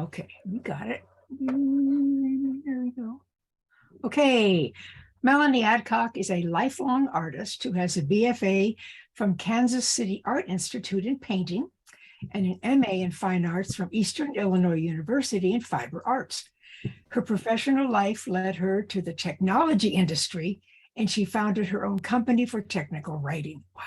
Okay, we got it. There we go. Okay, Melanie Adcock is a lifelong artist who has a BFA from Kansas City Art Institute in painting and an MA in fine arts from Eastern Illinois University in fiber arts. Her professional life led her to the technology industry, and she founded her own company for technical writing. Wow.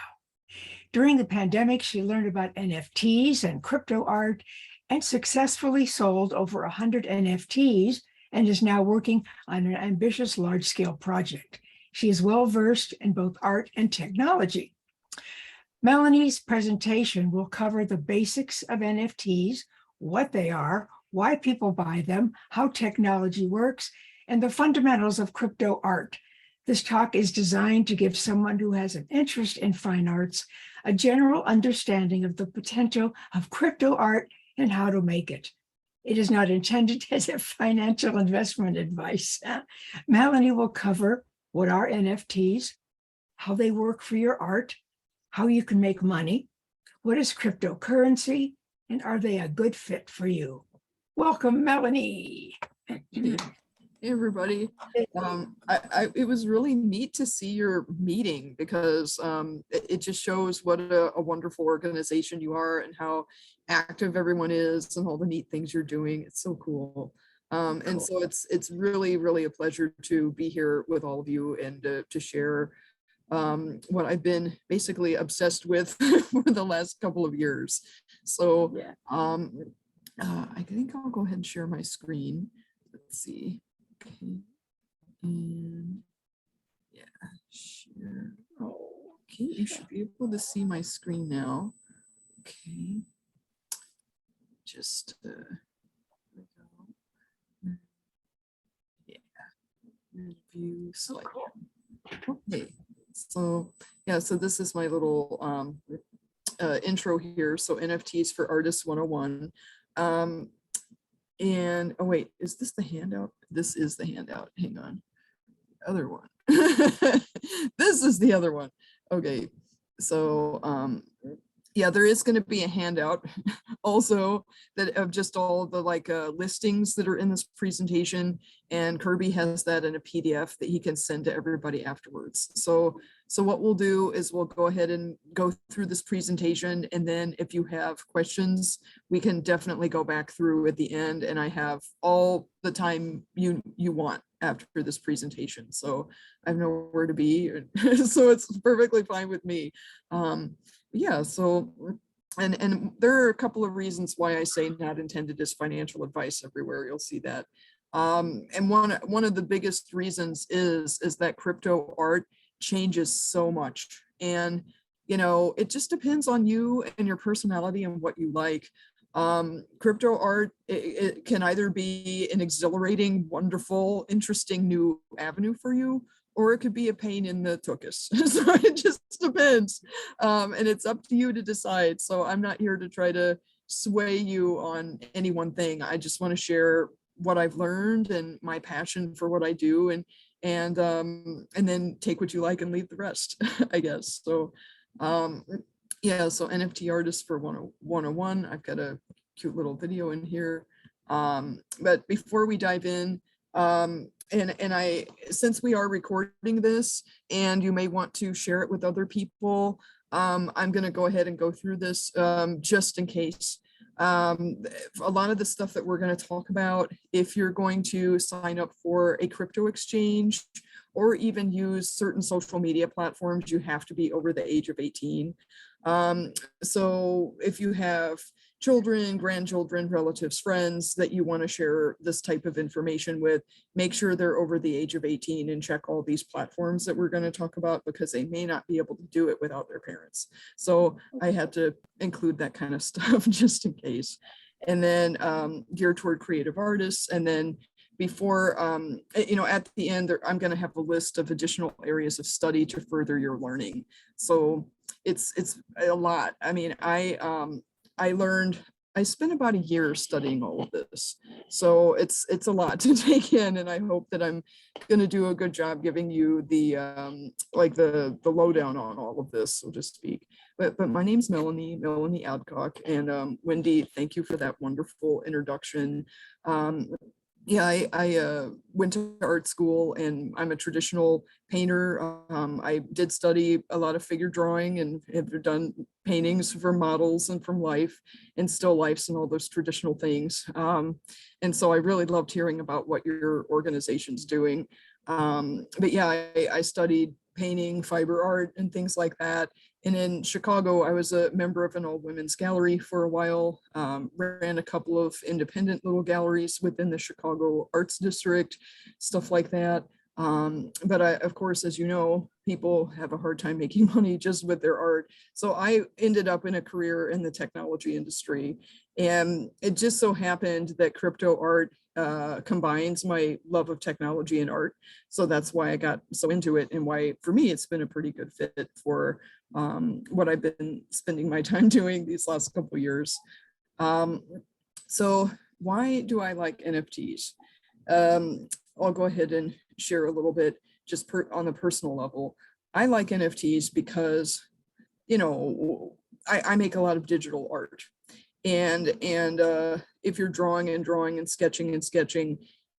During the pandemic, she learned about NFTs and crypto art and successfully sold over 100 NFTs and is now working on an ambitious large-scale project. She is well-versed in both art and technology. Melanie's presentation will cover the basics of NFTs, what they are, why people buy them, how technology works, and the fundamentals of crypto art. This talk is designed to give someone who has an interest in fine arts a general understanding of the potential of crypto art and how to make it. It is not intended as a financial investment advice. Melanie will cover what are NFTs, how they work for your art, how you can make money, what is cryptocurrency, and are they a good fit for you? Welcome, Melanie. Hey everybody. It was really neat to see your meeting because it just shows what a wonderful organization you are and how active everyone is and all the neat things you're doing. It's so cool. And so it's really a pleasure to be here with all of you and to share what I've been basically obsessed with for the last couple of years. So Yeah. I think I'll go ahead and share my screen. Let's see. Okay, and yeah, share. Okay, you should be able to see my screen now. Okay, just there we go. Yeah, review slide. Okay, so yeah, so this is my little intro here. So NFTs for Artists 101. And oh wait, is this the handout? This is the handout. Hang on. The other one. This is the other one. Okay. So yeah, there is going to be a handout also that of just all the listings that are in this presentation, and Kirby has that in a PDF that he can send to everybody afterwards. So what we'll do is we'll go ahead and go through this presentation, and then if you have questions, we can definitely go back through at the end, and I have all the time you want after this presentation. So I have nowhere to be, so it's perfectly fine with me. Yeah, so and there are a couple of reasons why I say not intended as financial advice everywhere. You'll see that. And one of the biggest reasons is that crypto art changes so much, and it just depends on you and your personality and what you like. Crypto art, it can either be an exhilarating, wonderful, interesting new avenue for you, or it could be a pain in the tuchus. So it just depends. And it's up to you to decide. So I'm not here to try to sway you on any one thing. I just want to share what I've learned and my passion for what I do, and then take what you like and leave the rest, I guess. So yeah, so NFT artists for 101. I've got a cute little video in here. But before we dive in, and since we are recording this and you may want to share it with other people, I'm going to go ahead and go through this just in case. A lot of the stuff that we're going to talk about, if you're going to sign up for a crypto exchange or even use certain social media platforms, you have to be over the age of 18. So if you have children, grandchildren, relatives, friends that you want to share this type of information with, make sure they're over the age of 18 and check all these platforms that we're going to talk about, because they may not be able to do it without their parents. So I had to include that kind of stuff just in case. And then geared toward creative artists. And then before, at the end, I'm going to have a list of additional areas of study to further your learning. So it's a lot. I mean, I learned I spent about a year studying all of this. So it's a lot to take in, and I hope that I'm going to do a good job giving you the like the lowdown on all of this, so to speak. But my name's Melanie Adcock, and Wendy, thank you for that wonderful introduction. Yeah, I went to art school, and I'm a traditional painter. I did study a lot of figure drawing and have done paintings for models and from life and still lifes and all those traditional things. And so I really loved hearing about what your organization's doing. But yeah, I studied painting, fiber art, and things like that. And in Chicago, I was a member of an all women's gallery for a while, ran a couple of independent little galleries within the Chicago Arts District, stuff like that. But of course, as you know, people have a hard time making money just with their art. So I ended up in a career in the technology industry. And it just so happened that crypto art combines my love of technology and art. So that's why I got so into it, and why, for me, it's been a pretty good fit for what I've been spending my time doing these last couple of years. So why do I like NFTs? I'll go ahead and share a little bit just on the personal level. I like NFTs because, you know, I make a lot of digital art. And if you're drawing and sketching,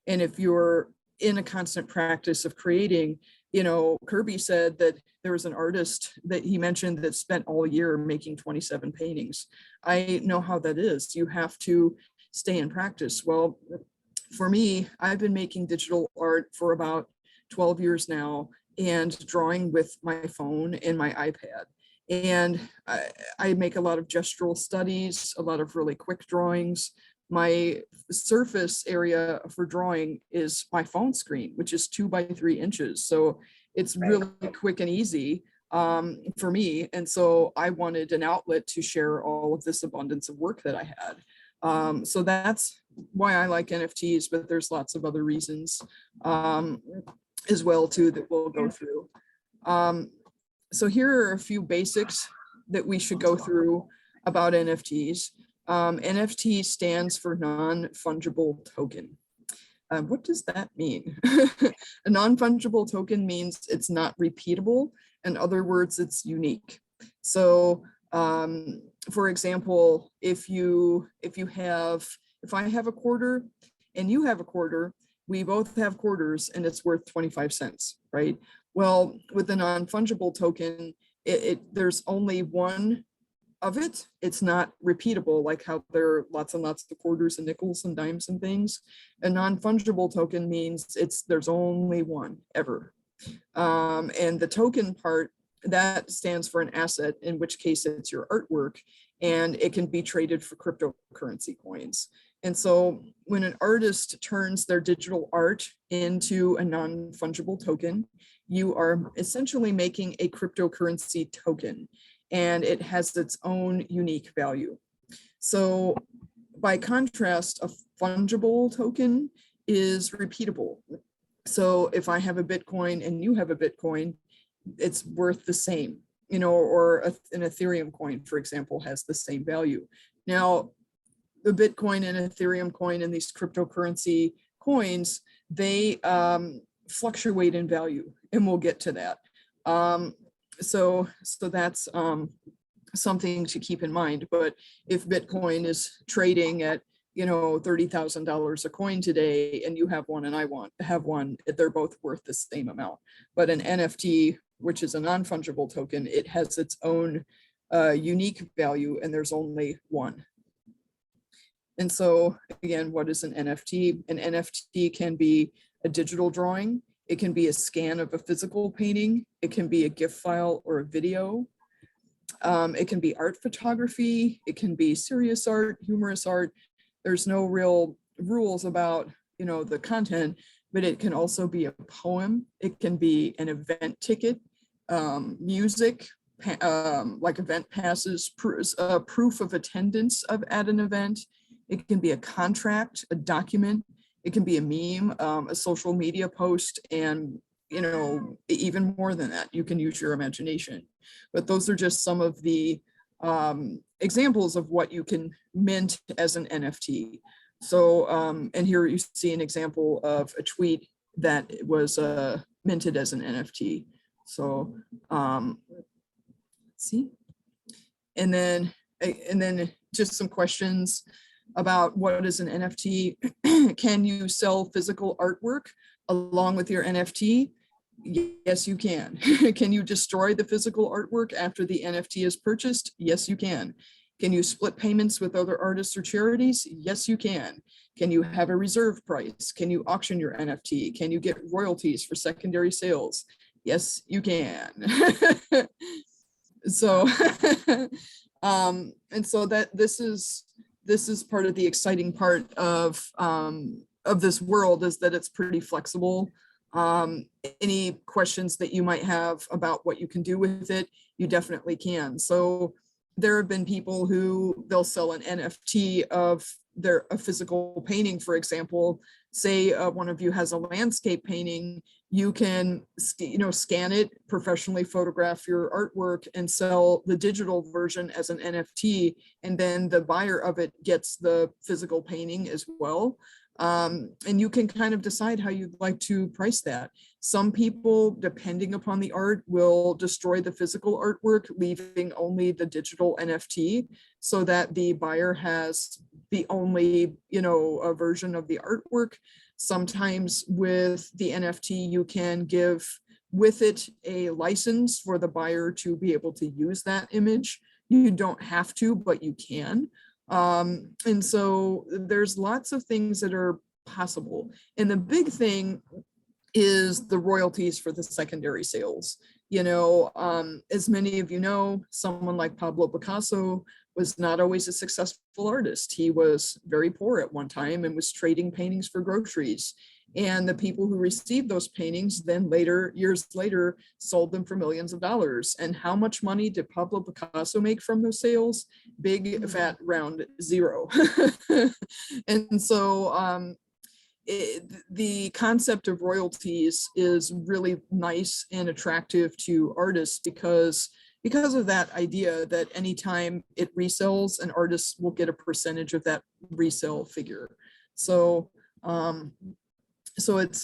and if you're in a constant practice of creating, you know, Kirby said that there was an artist that he mentioned that spent all year making 27 paintings. I know how that is. You have to stay in practice. Well, for me, I've been making digital art for about 12 years now, and drawing with my phone and my iPad. And I make a lot of gestural studies, a lot of really quick drawings. My surface area for drawing is my phone screen, which is 2 by 3 inches. So it's really quick and easy for me. And so I wanted an outlet to share all of this abundance of work that I had. So that's why I like NFTs, but there's lots of other reasons as well too that we'll go through. So here are a few basics that we should go through about NFTs. NFT stands for non-fungible token. What does that mean? A non-fungible token means it's not repeatable. In other words, it's unique. So for example, if I have a quarter and you have a quarter, we both have quarters and it's worth 25 cents, right? Well, with the non-fungible token, there's only one of it. It's not repeatable, like how there are lots and lots of quarters and nickels and dimes and things. A non-fungible token means there's only one ever. And the token part, that stands for an asset, in which case it's your artwork, and it can be traded for cryptocurrency coins. And so when an artist turns their digital art into a non-fungible token, you are essentially making a cryptocurrency token, and it has its own unique value. So by contrast, a fungible token is repeatable. So if I have a Bitcoin and you have a Bitcoin, it's worth the same, you know, or an Ethereum coin, for example, has the same value. Now, the Bitcoin and Ethereum coin and these cryptocurrency coins, they fluctuate in value, and we'll get to that. So that's something to keep in mind. But if Bitcoin is trading at, you know, $30,000 a coin today, and you have one and I have one, they're both worth the same amount. But an NFT, which is a non-fungible token, it has its own unique value, and there's only one. And so again, what is an NFT? An NFT can be a digital drawing. It can be a scan of a physical painting. It can be a GIF file or a video. It can be art photography. It can be serious art, humorous art. There's no real rules about, you know, the content, but it can also be a poem. It can be an event ticket, music, like event passes, proof of attendance at an event. It can be a contract, a document. It can be a meme, a social media post, and, you know, even more than that. You can use your imagination. But those are just some of the examples of what you can mint as an NFT. So, and here you see an example of a tweet that was minted as an NFT. So, see, and then just some questions about what is an NFT. Can you sell physical artwork along with your NFT? Yes, you can. Can you destroy the physical artwork after the NFT is purchased? Yes, you can. Can you split payments with other artists or charities? Yes, you can. Can you have a reserve price? Can you auction your NFT? Can you get royalties for secondary sales? Yes, you can. So, and so that this is part of the exciting part of this world, is that it's pretty flexible. Any questions that you might have about what you can do with it, you definitely can. So there have been people who they'll sell an NFT of a physical painting, for example. Say one of you has a landscape painting, you can scan it, professionally photograph your artwork, and sell the digital version as an NFT, and then the buyer of it gets the physical painting as well. And you can kind of decide how you'd like to price that. Some people, depending upon the art, will destroy the physical artwork, leaving only the digital NFT, so that the buyer has the only, a version of the artwork. Sometimes with the NFT, you can give with it a license for the buyer to be able to use that image. You don't have to, but you can. And so there's lots of things that are possible. And the big thing is the royalties for the secondary sales. As many of you know, someone like Pablo Picasso was not always a successful artist. He was very poor at one time and was trading paintings for groceries. And the people who received those paintings then years later, sold them for millions of dollars. And how much money did Pablo Picasso make from those sales? Big, fat, round zero. And so the concept of royalties is really nice and attractive to artists because of that idea that anytime it resells, an artist will get a percentage of that resale figure. So it's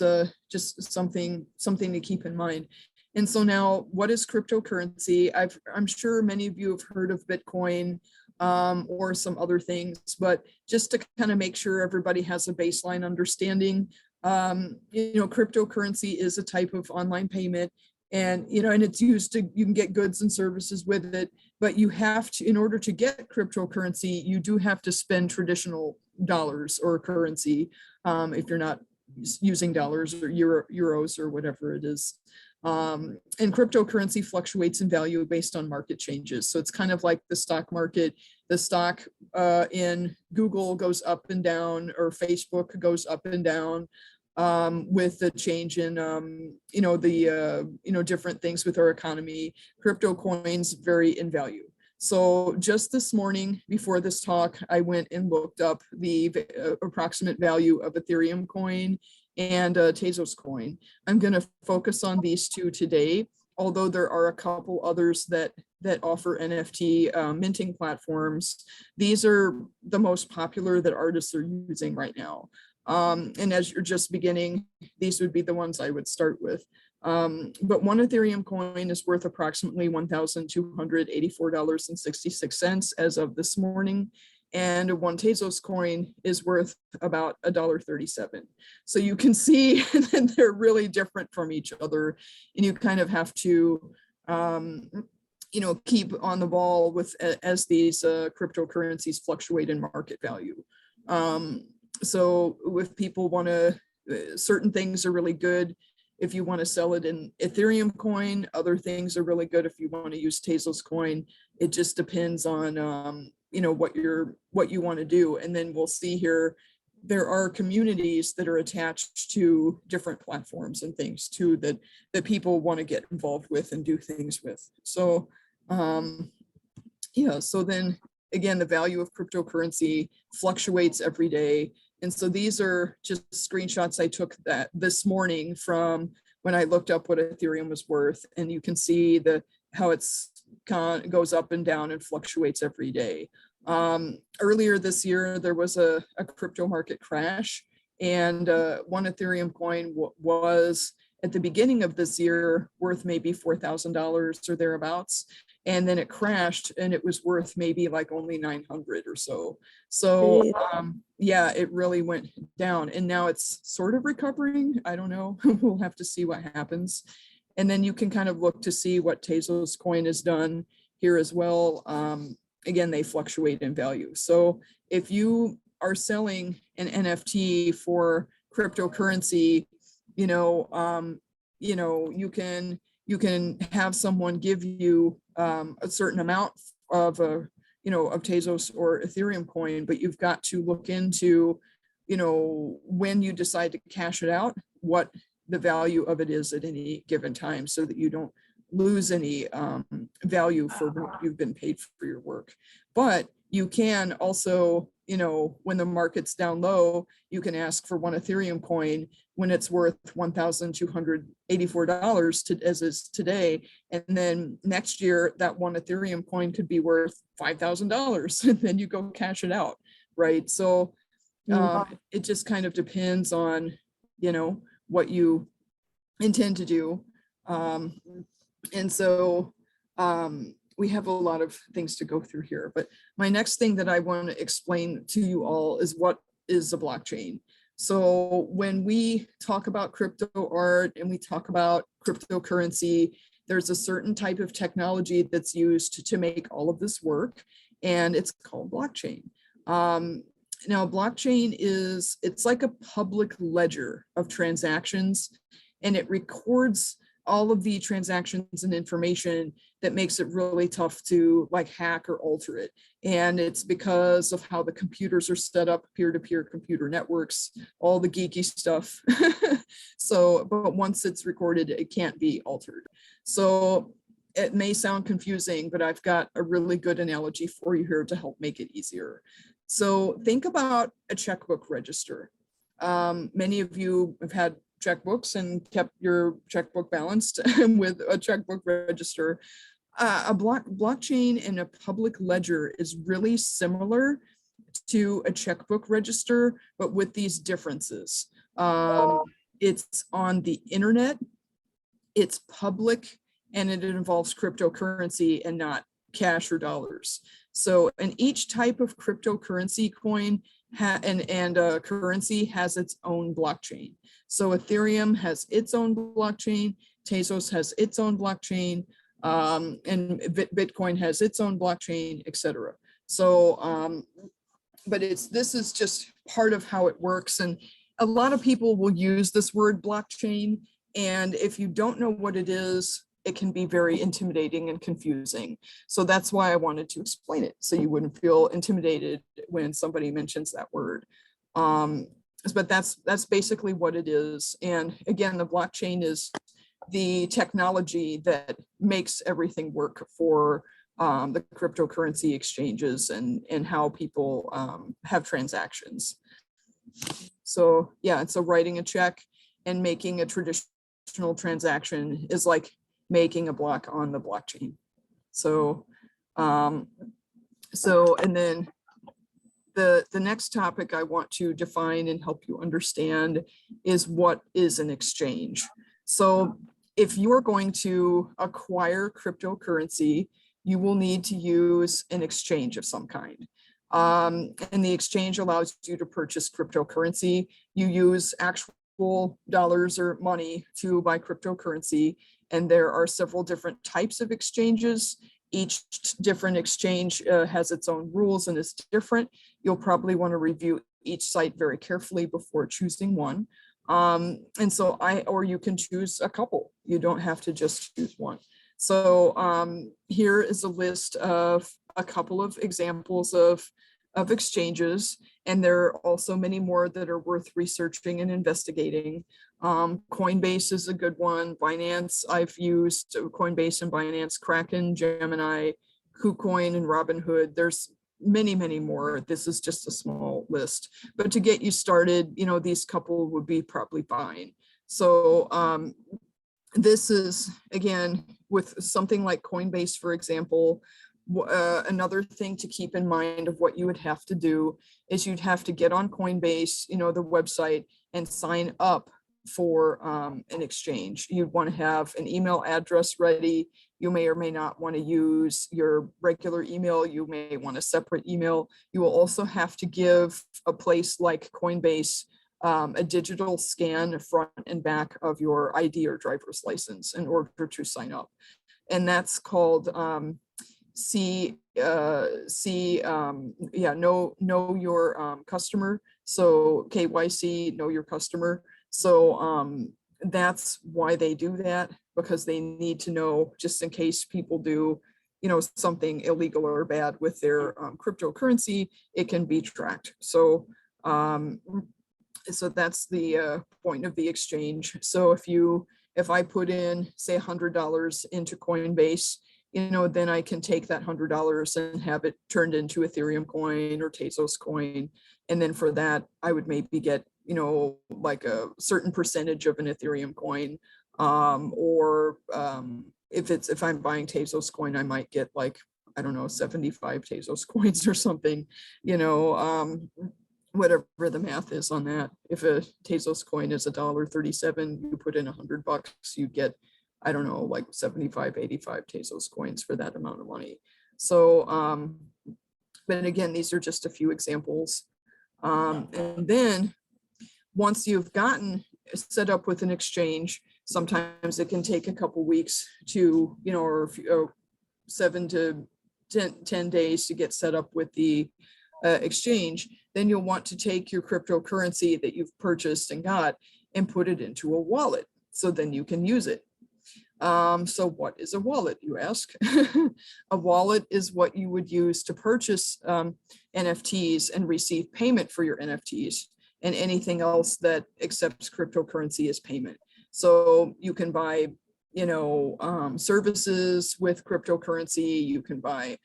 just something to keep in mind. And so now, what is cryptocurrency? I'm sure many of you have heard of Bitcoin or some other things, but just to kind of make sure everybody has a baseline understanding, cryptocurrency is a type of online payment, and and it's used to, you can get goods and services with it, but you have to, in order to get cryptocurrency, you do have to spend traditional dollars or currency if you're not using dollars or euros or whatever it is. And cryptocurrency fluctuates in value based on market changes. So it's kind of like the stock market. The stock in Google goes up and down, or Facebook goes up and down with the change in, different things with our economy. Crypto coins vary in value. So just this morning before this talk, I went and looked up the approximate value of Ethereum coin and Tezos coin. I'm going to focus on these two today, although there are a couple others that offer NFT minting platforms. These are the most popular that artists are using right now. And as you're just beginning, these would be the ones I would start with. But one Ethereum coin is worth approximately $1,284.66 as of this morning. And one Tezos coin is worth about $1.37. So you can see that they're really different from each other. And you kind of have to, keep on the ball with as these cryptocurrencies fluctuate in market value. So if people want to, certain things are really good if you want to sell it in Ethereum coin. Other things are really good if you want to use Tezos coin. It just depends on what you want to do. And then we'll see here, there are communities that are attached to different platforms and things too that people want to get involved with and do things with. So so then again, the value of cryptocurrency fluctuates every day. And so these are just screenshots I took this morning from when I looked up what Ethereum was worth. And you can see how it's goes up and down and fluctuates every day. Earlier this year, there was a crypto market crash, and one Ethereum coin was at the beginning of this year worth maybe $4,000 or thereabouts. And then it crashed and it was worth maybe like only 900 or so. So yeah, it really went down, and now it's sort of recovering. I don't know. We'll have to see what happens. And then you can kind of look to see what Tezos coin has done here as well. Again, they fluctuate in value. So if you are selling an NFT for cryptocurrency, you can have someone give you a certain amount of of Tezos or Ethereum coin, but you've got to look into, when you decide to cash it out, what the value of it is at any given time, so that you don't lose any value for what you've been paid for your work. But you can also, when the market's down low, you can ask for one Ethereum coin when it's worth $1,284 as is today. And then next year, that one Ethereum coin could be worth $5,000, and then you go cash it out, right? So it just kind of depends on, what you intend to do. And so we have a lot of things to go through here, but my next thing that I want to explain to you all is what is a blockchain. So when we talk about crypto art and we talk about cryptocurrency, there's a certain type of technology that's used to make all of this work, and it's called blockchain. Now, blockchain it's like a public ledger of transactions, and it records all of the transactions and information that makes it really tough to hack or alter it. And it's because of how the computers are set up, peer-to-peer computer networks, all the geeky stuff. So, but once it's recorded, it can't be altered. So it may sound confusing, but I've got a really good analogy for you here to help make it easier. So think about a checkbook register. Many of you have had checkbooks and kept your checkbook balanced with a checkbook register. A blockchain and a public ledger is really similar to a checkbook register, but with these differences. It's on the internet, it's public, and it involves cryptocurrency and not cash or dollars. So, and each type of cryptocurrency coin and currency has its own blockchain. So Ethereum has its own blockchain, Tezos has its own blockchain, and Bitcoin has its own blockchain, etc. So, but this is just part of how it works. And a lot of people will use this word blockchain, and if you don't know what it is, it can be very intimidating and confusing. So that's why I wanted to explain it, so you wouldn't feel intimidated when somebody mentions that word. But that's basically what it is. And again, the blockchain is the technology that makes everything work for the cryptocurrency exchanges and how people have transactions. So yeah, and so writing a check and making a traditional transaction is like making a block on the blockchain. So, and then the next topic I want to define and help you understand is what is an exchange. So if you're going to acquire cryptocurrency, you will need to use an exchange of some kind. And the exchange allows you to purchase cryptocurrency. You use actual dollars or money to buy cryptocurrency. And there are several different types of exchanges. Each different exchange has its own rules and is different. You'll probably want to review each site very carefully before choosing one. And so or you can choose a couple. You don't have to just choose one. So here is a list of a couple of examples of exchanges, and there are also many more that are worth researching and investigating. Coinbase is a good one. Binance, I've used Coinbase and Binance, Kraken, Gemini, KuCoin, and Robinhood. There's many, many more. This is just a small list, but to get you started, these couple would be probably fine. So this is, again, with something like Coinbase, for example, another thing to keep in mind of what you would have to do is you'd have to get on Coinbase, the website, and sign up for an exchange. You'd want to have an email address ready. You may or may not want to use your regular email. You may want a separate email. You will also have to give a place like Coinbase a digital scan front and back of your ID or driver's license in order to sign up. And that's called know your customer. So KYC, know your customer. So that's why they do that, because they need to know, just in case people do, something illegal or bad with their cryptocurrency, it can be tracked. So that's the point of the exchange. So if I put in, say, $100 into Coinbase, then I can take that $100 and have it turned into Ethereum coin or Tezos coin. And then for that, I would maybe get, like a certain percentage of an Ethereum coin. If I'm buying Tezos coin, I might get like, I don't know, 75 Tezos coins or something, whatever the math is on that. If a Tezos coin is $1.37, you put in $100, you get, I don't know, like 75, 85 Tezos coins for that amount of money. So, but again, these are just a few examples. And then once you've gotten set up with an exchange, sometimes it can take a couple weeks to, or 7 to 10 days to get set up with the exchange. Then you'll want to take your cryptocurrency that you've purchased and got and put it into a wallet. So then you can use it. So what is a wallet, you ask? A wallet is what you would use to purchase NFTs and receive payment for your NFTs and anything else that accepts cryptocurrency as payment. So you can buy, services with cryptocurrency. You can buy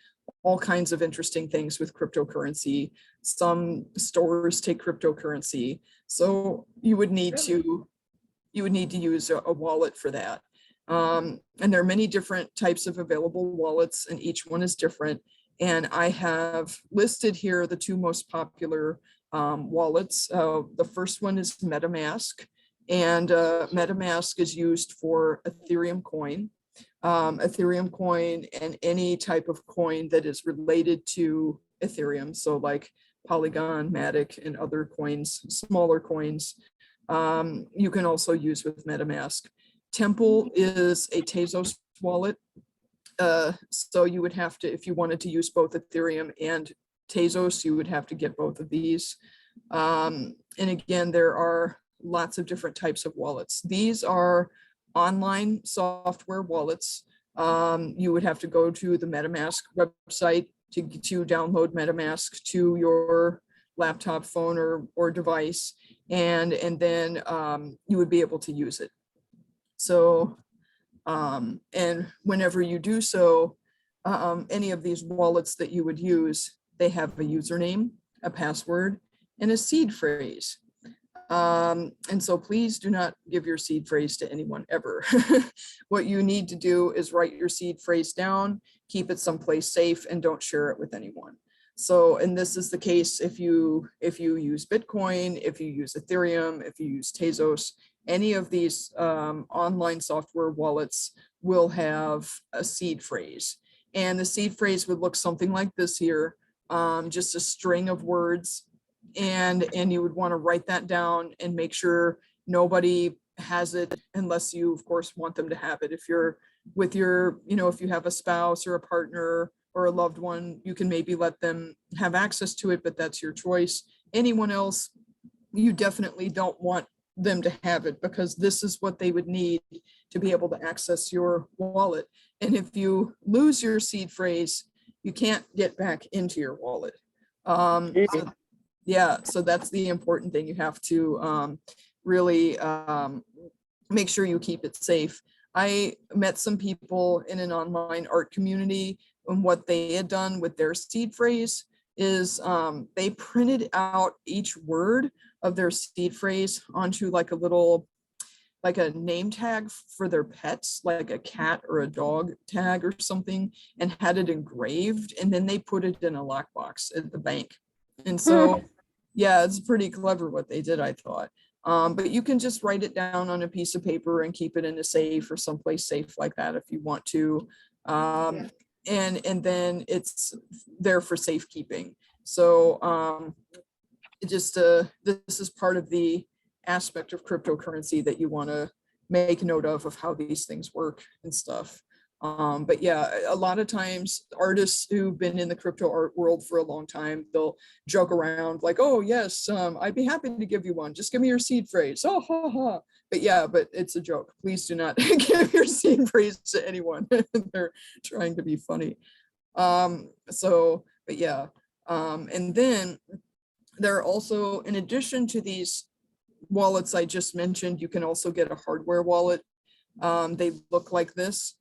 all kinds of interesting things with cryptocurrency. Some stores take cryptocurrency. So you would need to use a wallet for that. And there are many different types of available wallets, and each one is different. And I have listed here the two most popular wallets. The first one is MetaMask, and MetaMask is used for Ethereum coin. Ethereum coin and any type of coin that is related to Ethereum. So like Polygon, Matic, and other coins, smaller coins, you can also use with MetaMask. Temple is a Tezos wallet. So you would have to, if you wanted to use both Ethereum and Tezos, you would have to get both of these. And again, there are lots of different types of wallets. These are online software wallets. You would have to go to the MetaMask website to download MetaMask to your laptop, phone, or device, and then you would be able to use it. So, and whenever you do so, any of these wallets that you would use, they have a username, a password, and a seed phrase. And so please do not give your seed phrase to anyone ever. What you need to do is write your seed phrase down, keep it someplace safe, and don't share it with anyone. So, and this is the case if you use Bitcoin, if you use Ethereum, if you use Tezos, any of these online software wallets will have a seed phrase. And the seed phrase would look something like this here, just a string of words. And you would want to write that down and make sure nobody has it unless you, of course, want them to have it. If you're with your, if you have a spouse or a partner or a loved one, you can maybe let them have access to it, but that's your choice. Anyone else, you definitely don't want them to have it, because this is what they would need to be able to access your wallet. And if you lose your seed phrase, you can't get back into your wallet. So that's the important thing. You have to really make sure you keep it safe. I met some people in an online art community, and what they had done with their seed phrase is they printed out each word of their seed phrase onto like a little like a name tag for their pets, like a cat or a dog tag or something, and had it engraved, and then they put it in a lockbox at the bank. And so, yeah, it's pretty clever what they did, I thought. But you can just write it down on a piece of paper and keep it in a safe or someplace safe like that if you want to. And then it's there for safekeeping. So it just this is part of the aspect of cryptocurrency that you want to make note of how these things work and stuff. But yeah, a lot of times artists who've been in the crypto art world for a long time, they'll joke around like, oh yes, I'd be happy to give you one. Just give me your seed phrase. Oh, ha, ha. But yeah, but it's a joke. Please do not give your seed phrase to anyone. They're trying to be funny. But yeah. And then there are also, in addition to these wallets I just mentioned, you can also get a hardware wallet. They look like this.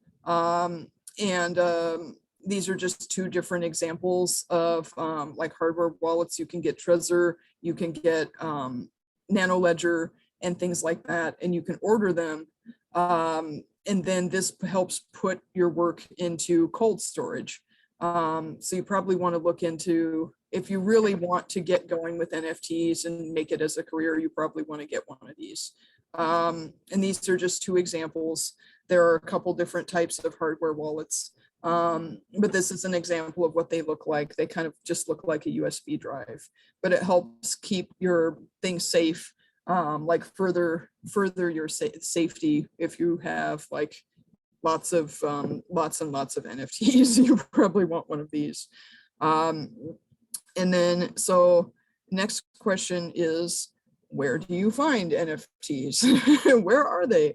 These are just two different examples of like hardware wallets. You can get Trezor, you can get Nano Ledger and things like that, and you can order them. And then this helps put your work into cold storage. So you probably want to look into, if you really want to get going with NFTs and make it as a career, you probably want to get one of these. And these are just two examples. There are a couple different types of hardware wallets, but this is an example of what they look like. They kind of just look like a USB drive, but it helps keep your things safe, like further your safety. If you have like lots and lots of NFTs, you probably want one of these. And then, so next question is, where do you find NFTs? Where are they?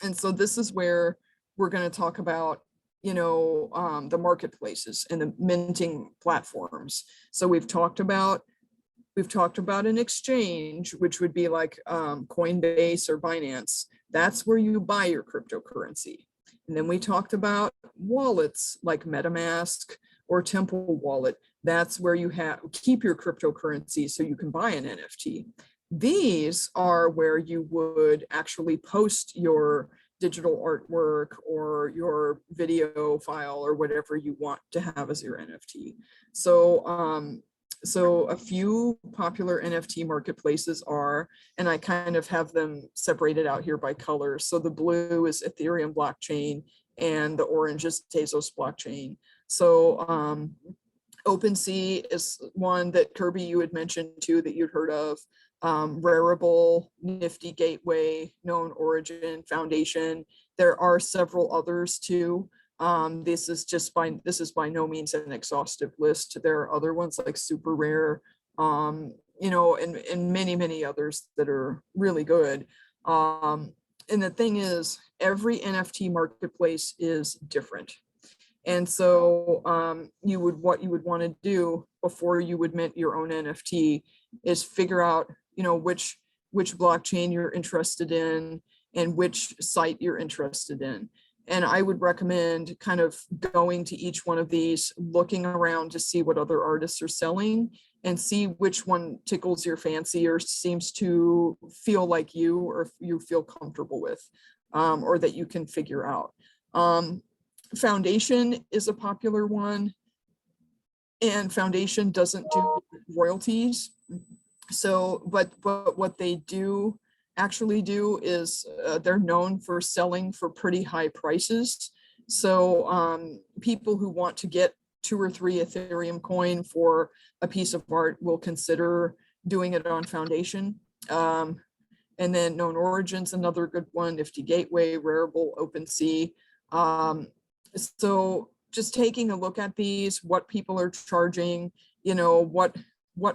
And so this is where we're going to talk about, the marketplaces and the minting platforms. So we've talked about an exchange, which would be like Coinbase or Binance. That's where you buy your cryptocurrency. And then we talked about wallets like MetaMask or Temple Wallet. That's where you keep your cryptocurrency so you can buy an NFT. These are where you would actually post your digital artwork or your video file or whatever you want to have as your NFT. So a few popular NFT marketplaces are, and I kind of have them separated out here by color. So the blue is Ethereum blockchain and the orange is Tezos blockchain. So OpenSea is one that Kirby, you had mentioned too, that you'd heard of. Rarible, Nifty Gateway, Known Origin, Foundation. There are several others too. This is by no means an exhaustive list. There are other ones like Super Rare, and many others that are really good. And the thing is, every NFT marketplace is different. And so what you would want to do before you would mint your own NFT is figure out, which blockchain you're interested in and which site you're interested in. And I would recommend kind of going to each one of these, looking around to see what other artists are selling and see which one tickles your fancy or seems to feel like you or you feel comfortable with, or that you can figure out. Foundation is a popular one, and Foundation doesn't do royalties. So, but what they actually do is they're known for selling for pretty high prices. So people who want to get 2 or 3 Ethereum coin for a piece of art will consider doing it on Foundation. And then Known Origins, another good one, Nifty Gateway, Rarible, OpenSea. So just taking a look at these, what people are charging, what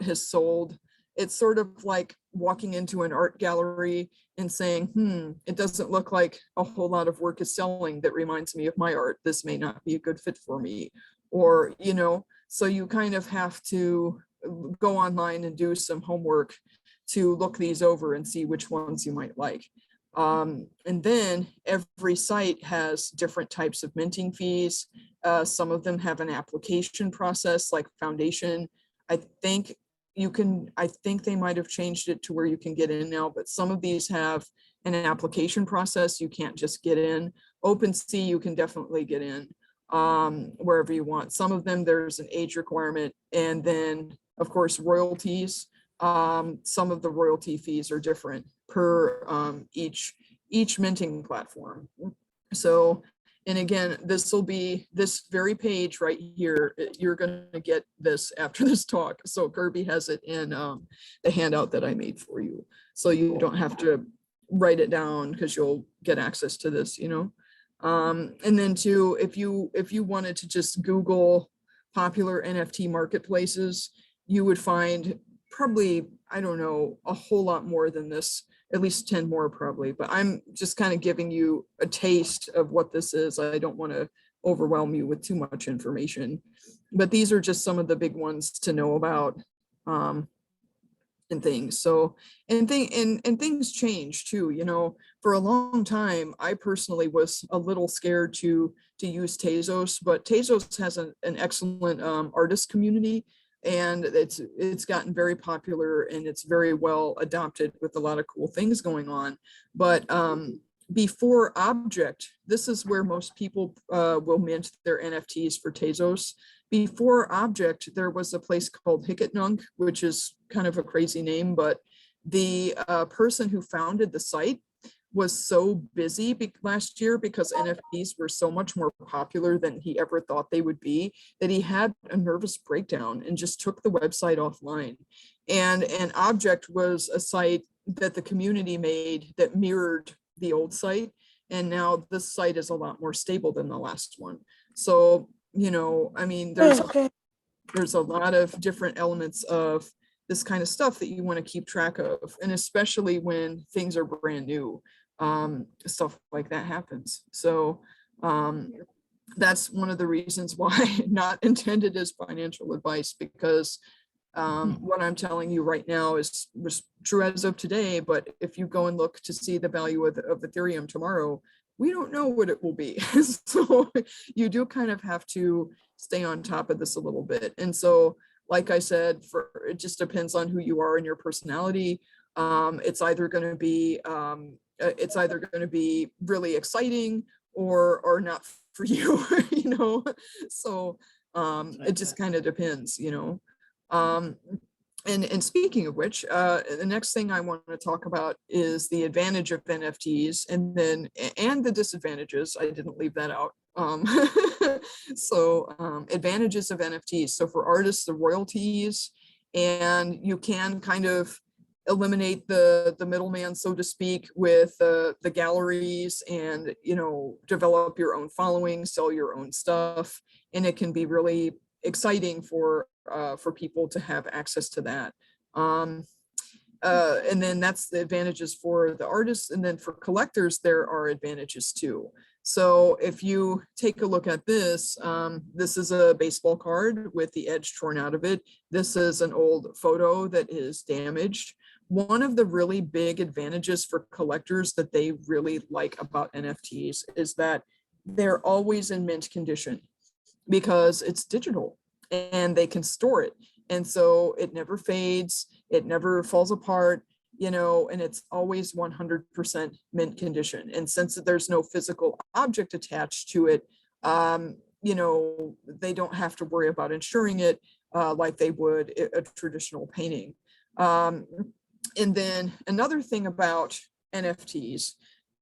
has sold. It's sort of like walking into an art gallery and saying, it doesn't look like a whole lot of work is selling that reminds me of my art. This may not be a good fit for me. Or, so you kind of have to go online and do some homework to look these over and see which ones you might like. And then every site has different types of minting fees. Some of them have an application process like Foundation. I think you can, I think they might have changed it to where you can get in now, but some of these have an application process. You can't just get in. OpenSea, you can definitely get in wherever you want. Some of them, there's an age requirement. And then, of course, royalties. Some of the royalty fees are different per each minting platform. So, and again, this will be this very page right here. You're going to get this after this talk. So Kirby has it in the handout that I made for you. So you don't have to write it down because you'll get access to this, you know. And then too, if you wanted to just Google popular NFT marketplaces, you would find probably, I don't know, a whole lot more than this, at least 10 more probably, but I'm just kind of giving you a taste of what this is. I don't want to overwhelm you with too much information, but these are just some of the big ones to know about and things. So, and things change too, you know. For a long time, I personally was a little scared to use Tezos, but Tezos has an excellent artist community, and it's gotten very popular and it's very well adopted with a lot of cool things going on. But before Object, this is where most people will mint their NFTs for Tezos. Before Object, there was a place called Hicketnunk, which is kind of a crazy name, but the person who founded the site was so busy last year because NFTs were so much more popular than he ever thought they would be, that he had a nervous breakdown and just took the website offline. And Object was a site that the community made that mirrored the old site. And now this site is a lot more stable than the last one. So, you know, I mean, there's a lot of different elements of this kind of stuff that you want to keep track of. And especially when things are brand new, stuff like that happens. So that's one of the reasons why not intended as financial advice, because what I'm telling you right now is true as of today, but if you go and look to see the value of Ethereum tomorrow, we don't know what it will be. So you do kind of have to stay on top of this a little bit. And so, like I said, it just depends on who you are and your personality. It's either going to be really exciting or not for you, you know. So it just kind of depends, you know. And speaking of which, the next thing I want to talk about is the advantage of NFTs, and the disadvantages. I didn't leave that out. So advantages of NFTs. So for artists, the royalties, and you can kind of eliminate the middleman, so to speak, with the galleries, and, you know, develop your own following, sell your own stuff, and it can be really exciting for people to have access to that. And then that's the advantages for the artists. And then for collectors, there are advantages too. So if you take a look at this, this is a baseball card with the edge torn out of it. This is an old photo that is damaged. One of the really big advantages for collectors that they really like about NFTs is that they're always in mint condition, because it's digital and they can store it. And so it never fades, it never falls apart, you know, and it's always 100% mint condition. And since there's no physical object attached to it, you know, they don't have to worry about insuring it like they would a traditional painting. And then another thing about NFTs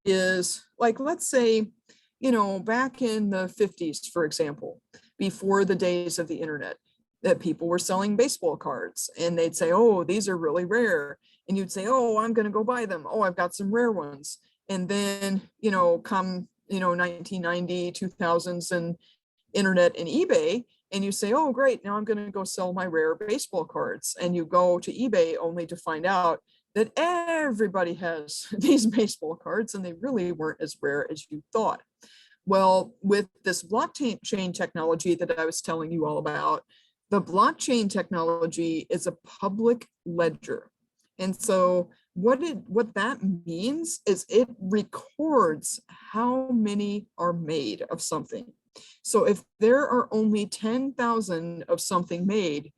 is, like, let's say, you know, back in the 50s, for example, before the days of the internet, that people were selling baseball cards, and they'd say, oh, these are really rare. And you'd say, oh, I'm going to go buy them. Oh, I've got some rare ones. And then, you know, come, you know, 1990, 2000s and internet and eBay, and you say, oh, great, now I'm going to go sell my rare baseball cards. And you go to eBay only to find out that everybody has these baseball cards, and they really weren't as rare as you thought. Well, with this blockchain technology that I was telling you all about, the blockchain technology is a public ledger. And so what that means is it records how many are made of something. So if there are only 10,000 of something made,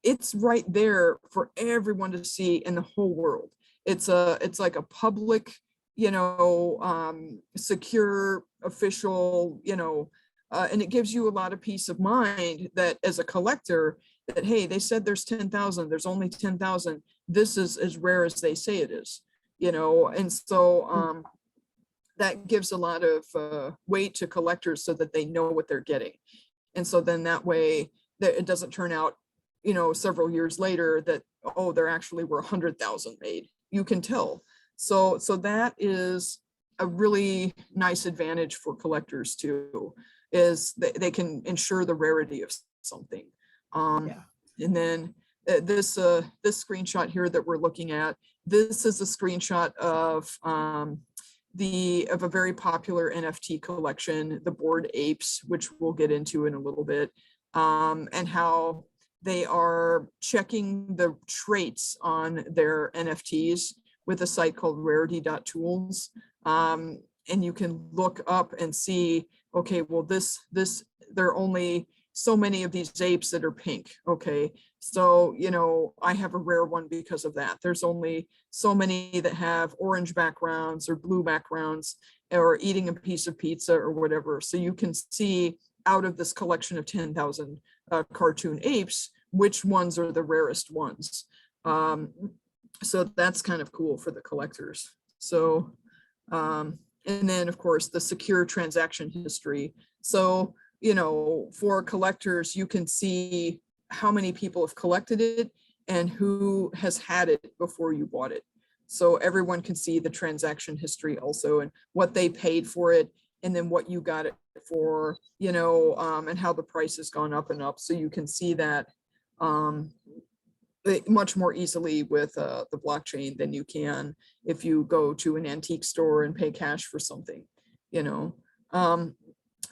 it's right there for everyone to see in the whole world. It's like a public, secure, official, and it gives you a lot of peace of mind that as a collector, that, hey, they said there's 10,000, there's only 10,000. This is as rare as they say it is, and so that gives a lot of weight to collectors so that they know what they're getting. And so then that way that it doesn't turn out, several years later that, oh, there actually were 100,000 made. You can tell. So that is a really nice advantage for collectors too, is that they can ensure the rarity of something. Yeah. And then this screenshot here that we're looking at, this is a screenshot of a very popular NFT collection, the Bored Apes, which we'll get into in a little bit, and how they are checking the traits on their NFTs with a site called rarity.tools. And you can look up and see, okay, well, there are only so many of these apes that are pink. Okay, so, I have a rare one because of that. There's only so many that have orange backgrounds or blue backgrounds or eating a piece of pizza or whatever. So you can see out of this collection of 10,000 cartoon apes, which ones are the rarest ones. So that's kind of cool for the collectors. So, and then of course the secure transaction history. So, for collectors, you can see how many people have collected it and who has had it before you bought it. So everyone can see the transaction history also and what they paid for it and then what you got it for, and how the price has gone up and up. So you can see that much more easily with the blockchain than you can if you go to an antique store and pay cash for something,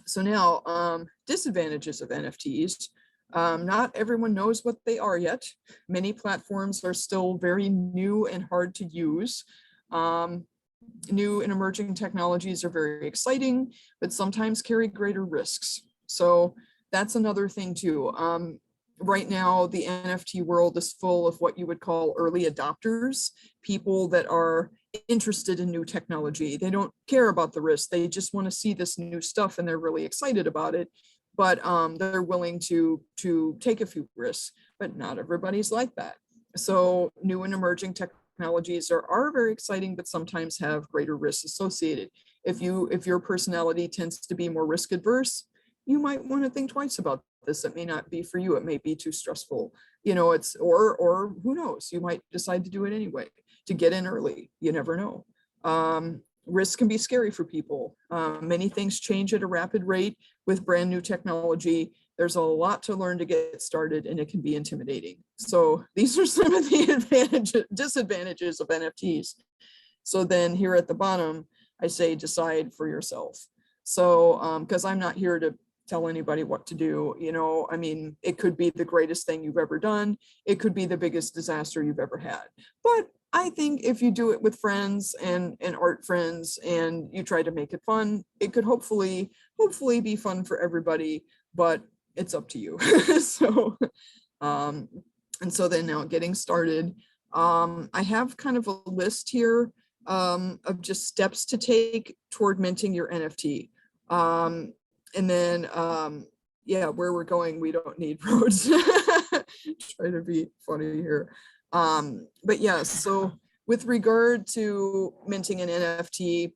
So now, disadvantages of NFTs. Not everyone knows what they are yet. Many platforms are still very new and hard to use. New and emerging technologies are very exciting, but sometimes carry greater risks. So that's another thing too. Right now, the NFT world is full of what you would call early adopters, people that are interested in new technology. They don't care about the risk. They just want to see this new stuff and they're really excited about it. But they're willing to take a few risks, but not everybody's like that. So new and emerging technologies are very exciting, but sometimes have greater risks associated. If your personality tends to be more risk adverse, you might want to think twice about this. It may not be for you. It may be too stressful. It's or who knows? You might decide to do it anyway, to get in early. You never know. Risk can be scary for people. Many things change at a rapid rate with brand new technology. There's a lot to learn to get started, and it can be intimidating. So these are some of the disadvantages of NFTs. So then here at the bottom, I say decide for yourself. So because I'm not here to tell anybody what to do, it could be the greatest thing you've ever done. It could be the biggest disaster you've ever had. But I think if you do it with friends and art friends and you try to make it fun, it could hopefully be fun for everybody, but it's up to you. So, and so then now getting started, I have kind of a list here of just steps to take toward minting your NFT. And then, yeah, where we're going, we don't need roads. Try to be funny here. But yeah, so with regard to minting an NFT,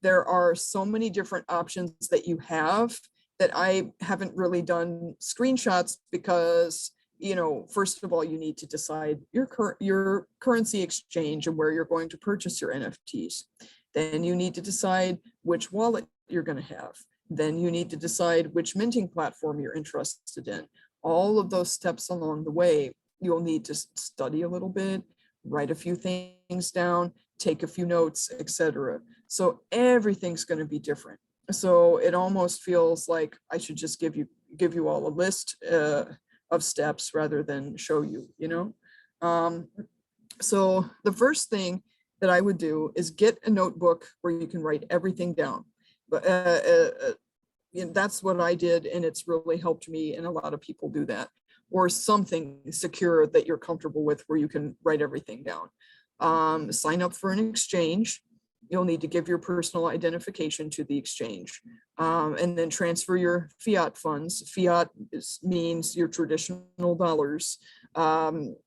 there are so many different options that you have that I haven't really done screenshots because, first of all, you need to decide your currency exchange and where you're going to purchase your NFTs. Then you need to decide which wallet you're going to have. Then you need to decide which minting platform you're interested in. All of those steps along the way, you'll need to study a little bit, write a few things down, take a few notes, etc. So everything's going to be different. So it almost feels like I should just give you all a list of steps rather than show you, So the first thing that I would do is get a notebook where you can write everything down. But that's what I did, and it's really helped me, and a lot of people do that. or something secure that you're comfortable with where you can write everything down. Sign up for an exchange. You'll need to give your personal identification to the exchange, and then transfer your fiat funds. Fiat means your traditional dollars,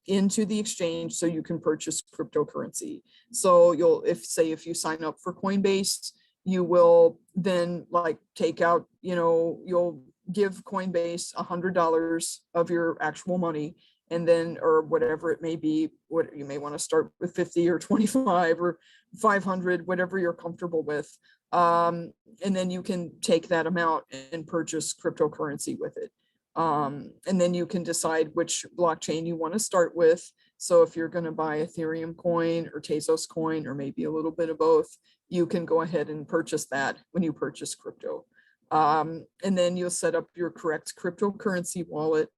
into the exchange so you can purchase cryptocurrency. So if you sign up for Coinbase, you will then like take out, you'll give Coinbase $100 of your actual money, and then, or whatever it may be, what you may want to start with 50 or 25 or 500, whatever you're comfortable with. And then you can take that amount and purchase cryptocurrency with it. And then you can decide which blockchain you want to start with. So if you're going to buy Ethereum coin or Tezos coin, or maybe a little bit of both, you can go ahead and purchase that when you purchase crypto. And then you'll set up your correct cryptocurrency wallet.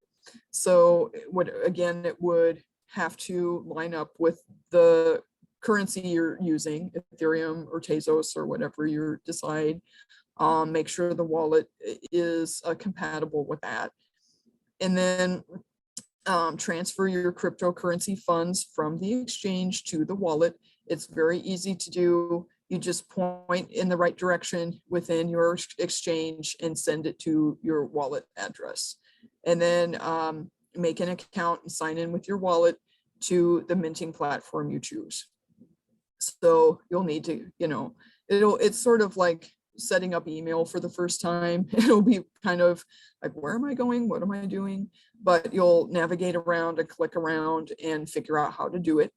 So it would have to line up with the currency you're using, Ethereum or Tezos or whatever you decide. Make sure the wallet is compatible with that. And then transfer your cryptocurrency funds from the exchange to the wallet. It's very easy to do. You just point in the right direction within your exchange and send it to your wallet address. And then make an account and sign in with your wallet to the minting platform you choose. So you'll need to, it's sort of like setting up email for the first time. It'll be kind of like, where am I going? What am I doing? But you'll navigate around and click around and figure out how to do it.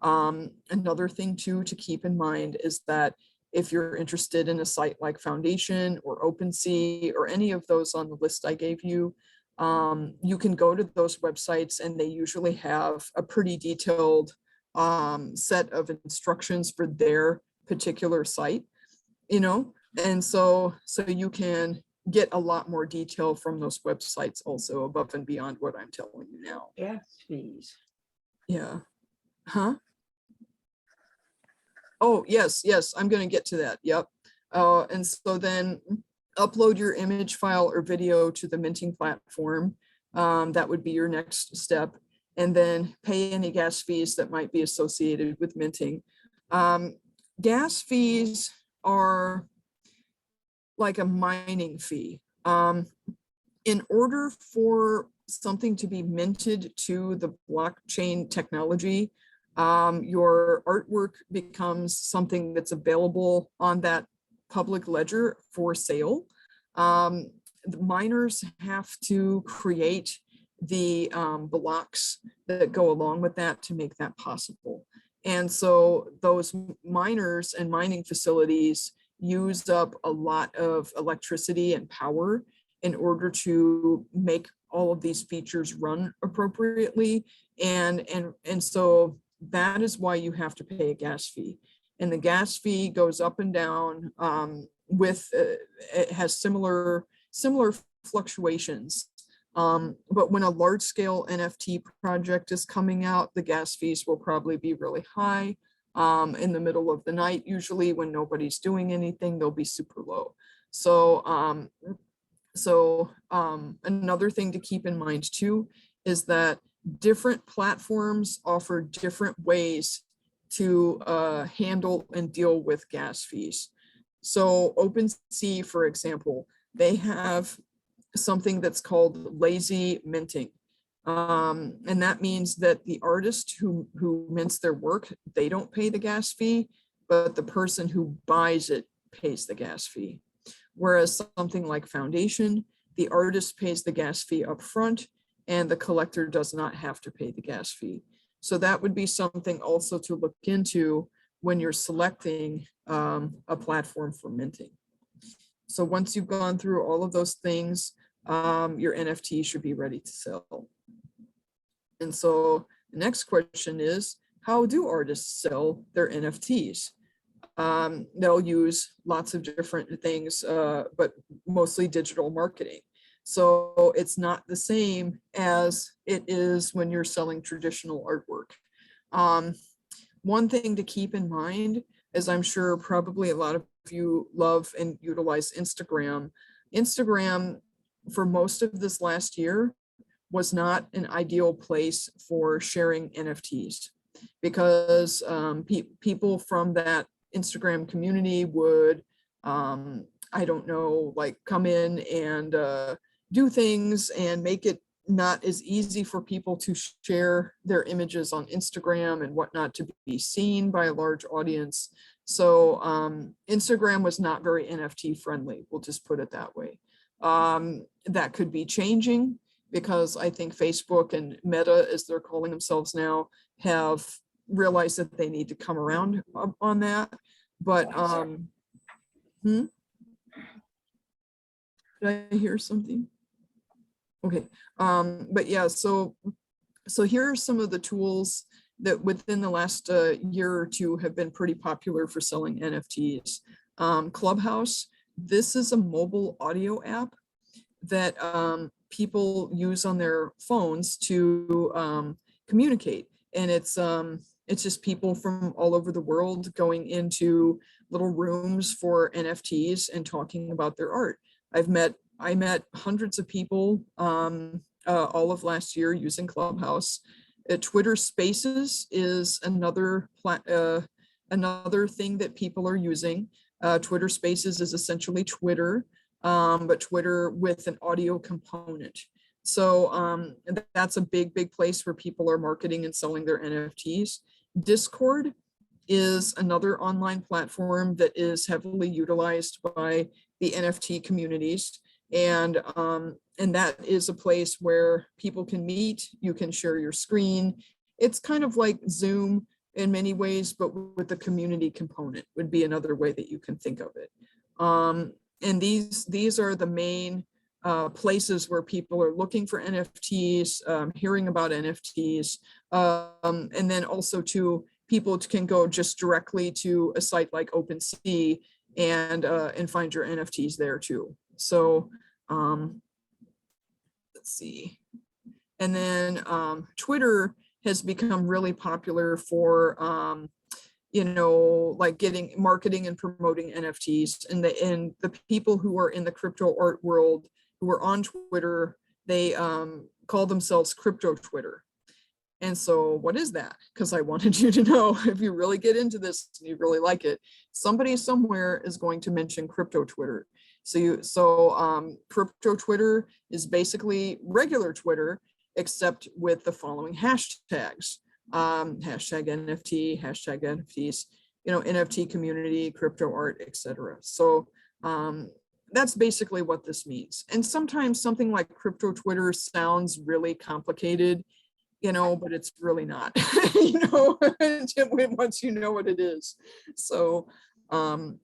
Another thing too to keep in mind is that if you're interested in a site like Foundation or OpenSea or any of those on the list I gave you, you can go to those websites and they usually have a pretty detailed set of instructions for their particular site, and so you can get a lot more detail from those websites also above and beyond what I'm telling you now. Gas fees. Yeah. Huh? Oh, yes, I'm going to get to that. Yep. And so then upload your image file or video to the minting platform. That would be your next step. And then pay any gas fees that might be associated with minting. Gas fees are like a mining fee. In order for something to be minted to the blockchain technology, your artwork becomes something that's available on that public ledger for sale. The miners have to create the blocks that go along with that to make that possible. And so those miners and mining facilities use up a lot of electricity and power in order to make all of these features run appropriately. And so that is why you have to pay a gas fee. And the gas fee goes up and down with, it has similar fluctuations. But when a large scale NFT project is coming out, the gas fees will probably be really high. In the middle of the night, usually when nobody's doing anything, they'll be super low. So another thing to keep in mind too is that different platforms offer different ways to handle and deal with gas fees. So OpenSea, for example, they have something that's called lazy minting. And that means that the artist who mints their work, they don't pay the gas fee, but the person who buys it pays the gas fee. Whereas something like Foundation, the artist pays the gas fee up front and the collector does not have to pay the gas fee. So that would be something also to look into when you're selecting a platform for minting. So once you've gone through all of those things, your NFT should be ready to sell. And so the next question is, how do artists sell their NFTs? They'll use lots of different things, but mostly digital marketing. So it's not the same as it is when you're selling traditional artwork. One thing to keep in mind, as I'm sure probably a lot of you love and utilize Instagram. Instagram, for most of this last year, was not an ideal place for sharing NFTs, because people from that Instagram community would, I don't know, like come in and do things and make it not as easy for people to share their images on Instagram and whatnot to be seen by a large audience. So Instagram was not very NFT friendly. We'll just put it that way. That could be changing, because I think Facebook and Meta, as they're calling themselves now, have realized that they need to come around on that. But did I hear something? Okay, but yeah, so here are some of the tools that within the last year or two have been pretty popular for selling NFTs. Clubhouse, this is a mobile audio app that people use on their phones to communicate, and it's just people from all over the world going into little rooms for NFTs and talking about their art. I met hundreds of people all of last year using Clubhouse. Twitter Spaces is another thing that people are using. Twitter Spaces is essentially Twitter, but Twitter with an audio component. So that's a big place where people are marketing and selling their NFTs. Discord is another online platform that is heavily utilized by the NFT communities. And that is a place where people can meet, you can share your screen. It's kind of like Zoom in many ways, but with the community component would be another way that you can think of it. And these are the main places where people are looking for NFTs, hearing about NFTs, and then also to people can go just directly to a site like OpenSea and find your NFTs there too. So let's see. And then Twitter has become really popular for like getting marketing and promoting NFTs, and the people who are in the crypto art world who are on Twitter, they call themselves crypto Twitter. And so what is that? Because I wanted you to know, if you really get into this and you really like it, somebody somewhere is going to mention crypto Twitter. So crypto Twitter is basically regular Twitter, except with the following hashtags. Hashtag NFT, hashtag NFTs, NFT community, crypto art, etc. So that's basically what this means. And sometimes something like crypto Twitter sounds really complicated, but it's really not, once you know what it is. So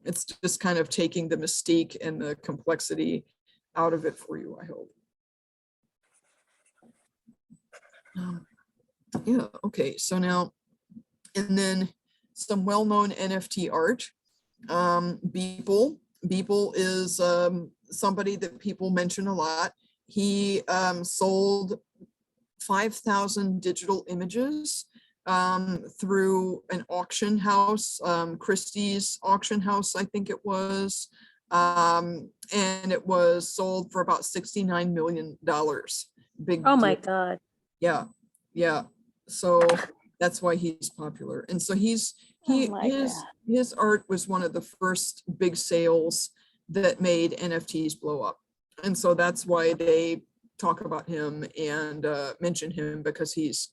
it's just kind of taking the mystique and the complexity out of it for you, I hope. Yeah, okay, so now, and then some well-known NFT art. Beeple is somebody that people mention a lot. He sold 5,000 digital images through an auction house, Christie's auction house, I think it was, and it was sold for about $69 million. Big Oh deal. my God. Yeah. So that's why he's popular. And so his art was one of the first big sales that made NFTs blow up. And so that's why they talk about him and mention him, because he's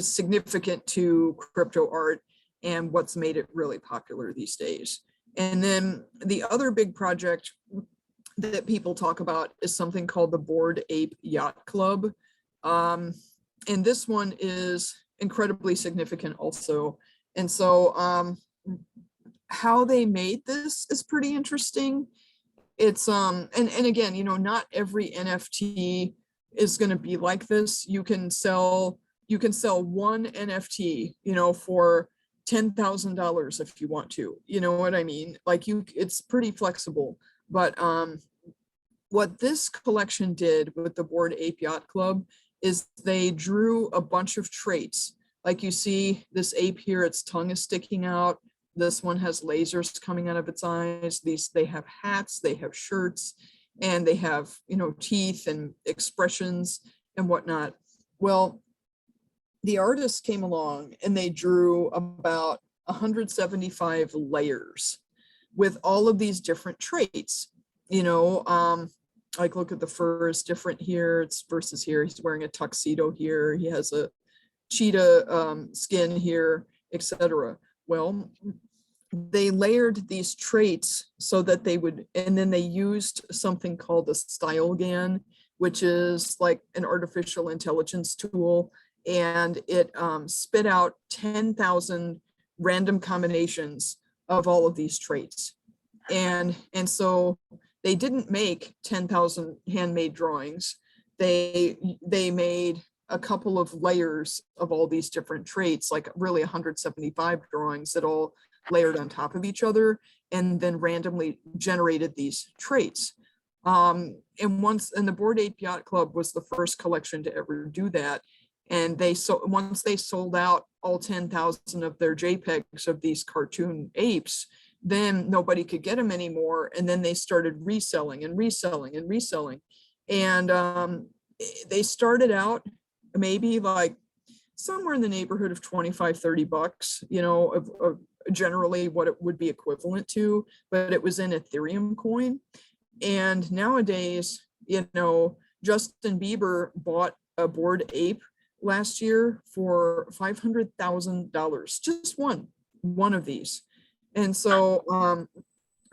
significant to crypto art and what's made it really popular these days. And then the other big project that people talk about is something called the Bored Ape Yacht Club. And this one is incredibly significant also. And so how they made this is pretty interesting. It's and again, not every NFT is going to be like this. You can sell one NFT, for $10,000 if you want to, you know what I mean? Like it's pretty flexible. But what this collection did with the Bored Ape Yacht Club is they drew a bunch of traits. Like you see this ape here, its tongue is sticking out. This one has lasers coming out of its eyes. They have hats, they have shirts, and they have, teeth and expressions. and whatnot. Well, the artists came along and they drew about 175 layers with all of these different traits, like look at the fur is different here, it's versus here, he's wearing a tuxedo here, he has a cheetah skin here, etc. Well, they layered these traits so that they would, and then they used something called a style GAN, which is like an artificial intelligence tool, and it spit out 10,000 random combinations of all of these traits. And so they didn't make 10,000 handmade drawings. They made a couple of layers of all these different traits, like really 175 drawings that all layered on top of each other, and then randomly generated these traits. And the Bored Ape Yacht Club was the first collection to ever do that. And once they sold out all 10,000 of their JPEGs of these cartoon apes, then nobody could get them anymore. And then they started reselling and reselling and reselling. And they started out maybe like somewhere in the neighborhood of 25, 30 bucks, of generally what it would be equivalent to, but it was in Ethereum coin. And nowadays, Justin Bieber bought a Bored Ape last year for $500,000, just one of these. And so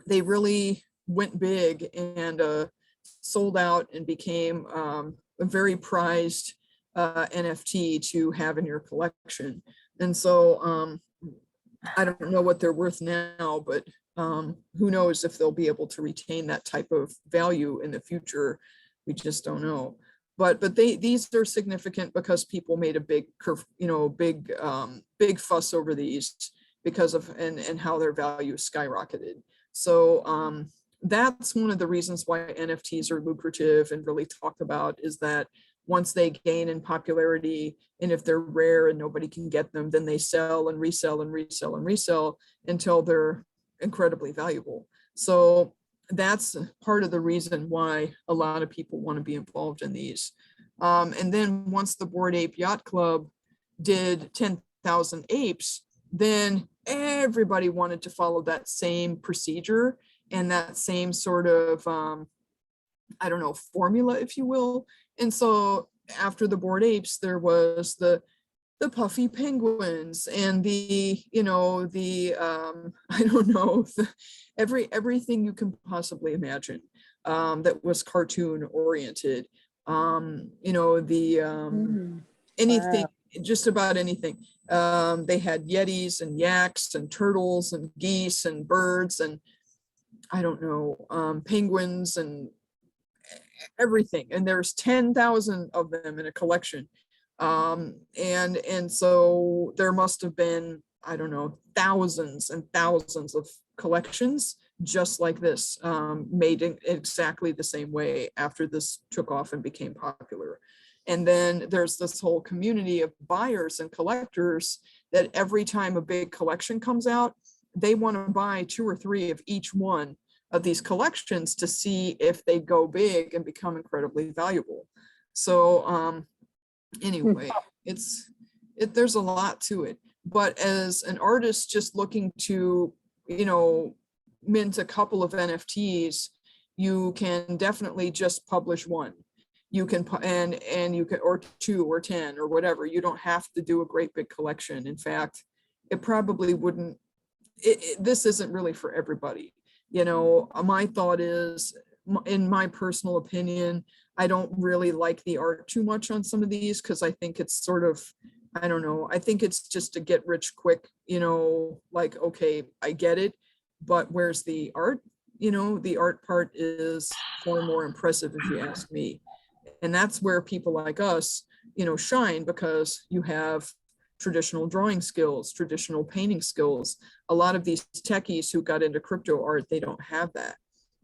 they really went big and sold out and became a very prized NFT to have in your collection. And so I don't know what they're worth now, but who knows if they'll be able to retain that type of value in the future. We just don't know. But these are significant because people made a big fuss over these because of and how their value skyrocketed. So that's one of the reasons why NFTs are lucrative and really talked about, is that once they gain in popularity, and if they're rare and nobody can get them, then they sell and resell and resell and resell until they're incredibly valuable. So that's part of the reason why a lot of people want to be involved in these. And then once the Bored Ape Yacht Club did 10,000 apes, then everybody wanted to follow that same procedure and that same sort of, formula, if you will. And so after the Bored Apes, there was the puffy penguins and everything you can possibly imagine that was cartoon oriented. Anything, just about anything. They had yetis and yaks and turtles and geese and birds and penguins and everything. And there's 10,000 of them in a collection. And so there must have been, thousands and thousands of collections just like this, made in exactly the same way after this took off and became popular. And then there's this whole community of buyers and collectors that every time a big collection comes out, they want to buy 2 or 3 of each one of these collections to see if they go big and become incredibly valuable. So anyway, there's a lot to it. But as an artist just looking to, mint a couple of NFTs, you can definitely just publish one. You can, and you can, or 2 or 10 or whatever. You don't have to do a great big collection. In fact, it probably wouldn't, this isn't really for everybody. My thought is, in my personal opinion, I don't really like the art too much on some of these, because I think it's sort of, I think it's just to get rich quick, like, okay, I get it, but where's the art? The art part is far more impressive, if you ask me. And that's where people like us, shine, because you have traditional drawing skills, traditional painting skills. A lot of these techies who got into crypto art, they don't have that.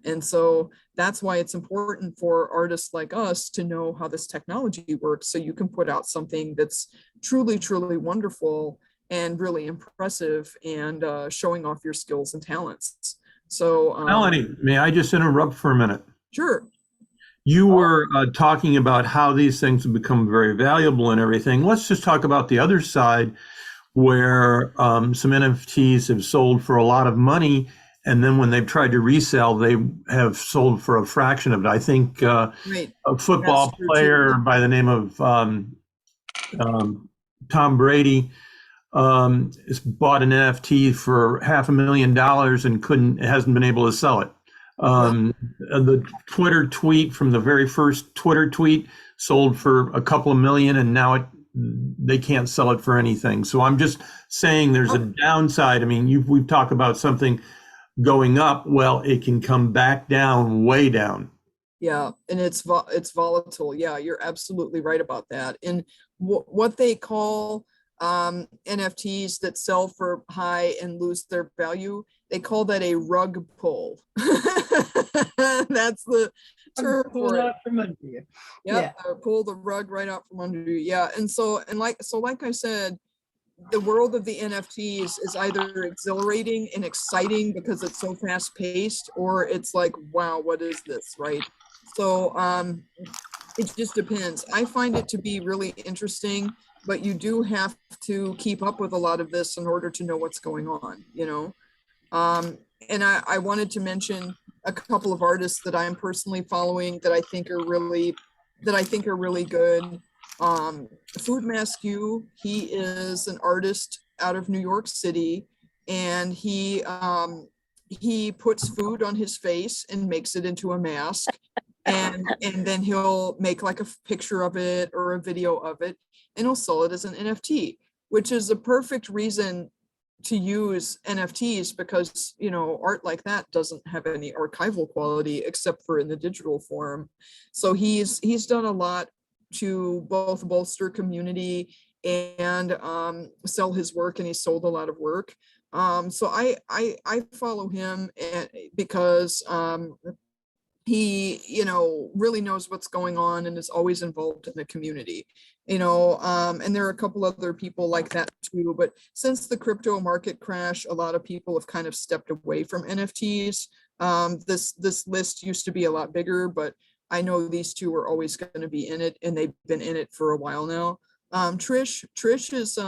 And so that's why it's important for artists like us to know how this technology works, so you can put out something that's truly, truly wonderful and really impressive, and showing off your skills and talents. So Melanie, may I just interrupt for a minute? Sure. You were talking about how these things have become very valuable and everything. Let's just talk about the other side where some NFTs have sold for a lot of money. And then when they've tried to resell, they have sold for a fraction of it. I think Right. a That's football true player too. by the name of Tom Brady has bought an NFT for $500,000 and hasn't been able to sell it. Yep. The Twitter tweet from the very first Twitter tweet sold for a couple of million, and now they can't sell it for anything. So I'm just saying there's a downside. I mean, we've talked about something going up. Well, it can come back down, way down. Yeah, and it's volatile. Yeah, you're absolutely right about that. And what they call NFTs that sell for high and lose their value, they call that a rug pull. That's the term for it. From under you. Yep, pull the rug right out from under you. Yeah, and like I said, the world of the NFTs is either exhilarating and exciting because it's so fast paced, or it's like, wow, what is this, right? So it just depends. I find it to be really interesting, but you do have to keep up with a lot of this in order to know what's going on, you know? And I wanted to mention a couple of artists that I'm personally following that I think are really good. Food Maskew, he is an artist out of New York City, and he puts food on his face and makes it into a mask, and then he'll make like a picture of it or a video of it, and he'll sell it as an NFT, which is a perfect reason to use NFTs, because art like that doesn't have any archival quality except for in the digital form. So he's done a lot to both bolster community and sell his work, and he sold a lot of work. So I follow him because he really knows what's going on and is always involved in the community, and there are a couple other people like that too. But since the crypto market crash, a lot of people have kind of stepped away from NFTs. This list used to be a lot bigger, but I know these two are always going to be in it, and they've been in it for a while now. Trish is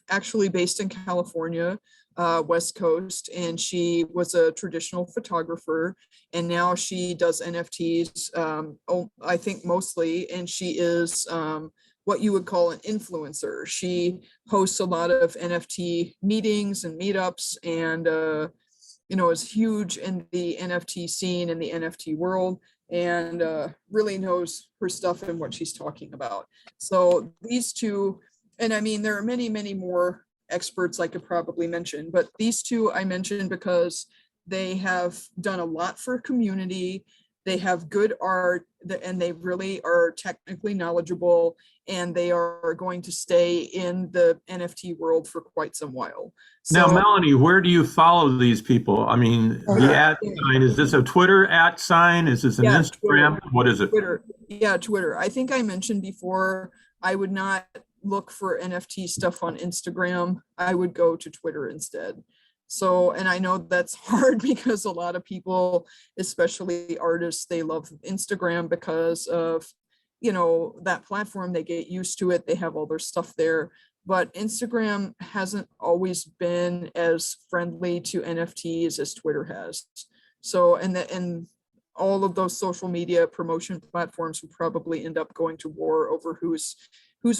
actually based in California, West Coast, and she was a traditional photographer, and now she does NFTs, I think mostly, and she is what you would call an influencer. She hosts a lot of NFT meetings and meetups, and is huge in the NFT scene and the NFT world, and really knows her stuff and what she's talking about. So these two, and I mean, there are many, many more experts I could probably mention, but these two I mentioned because they have done a lot for community. They have good art, and they really are technically knowledgeable, and they are going to stay in the NFT world for quite some while. Now, So, Melanie, where do you follow these people? I mean, the at sign, is this a Twitter at sign? Is this an yeah, Instagram? What is it? Twitter. Yeah, Twitter. I think I mentioned before, I would not look for NFT stuff on Instagram. I would go to Twitter instead. So, and I know that's hard because a lot of people, especially artists, they love Instagram because of, that platform. They get used to it. They have all their stuff there. But Instagram hasn't always been as friendly to NFTs as Twitter has. So, and all of those social media promotion platforms will probably end up going to war over who's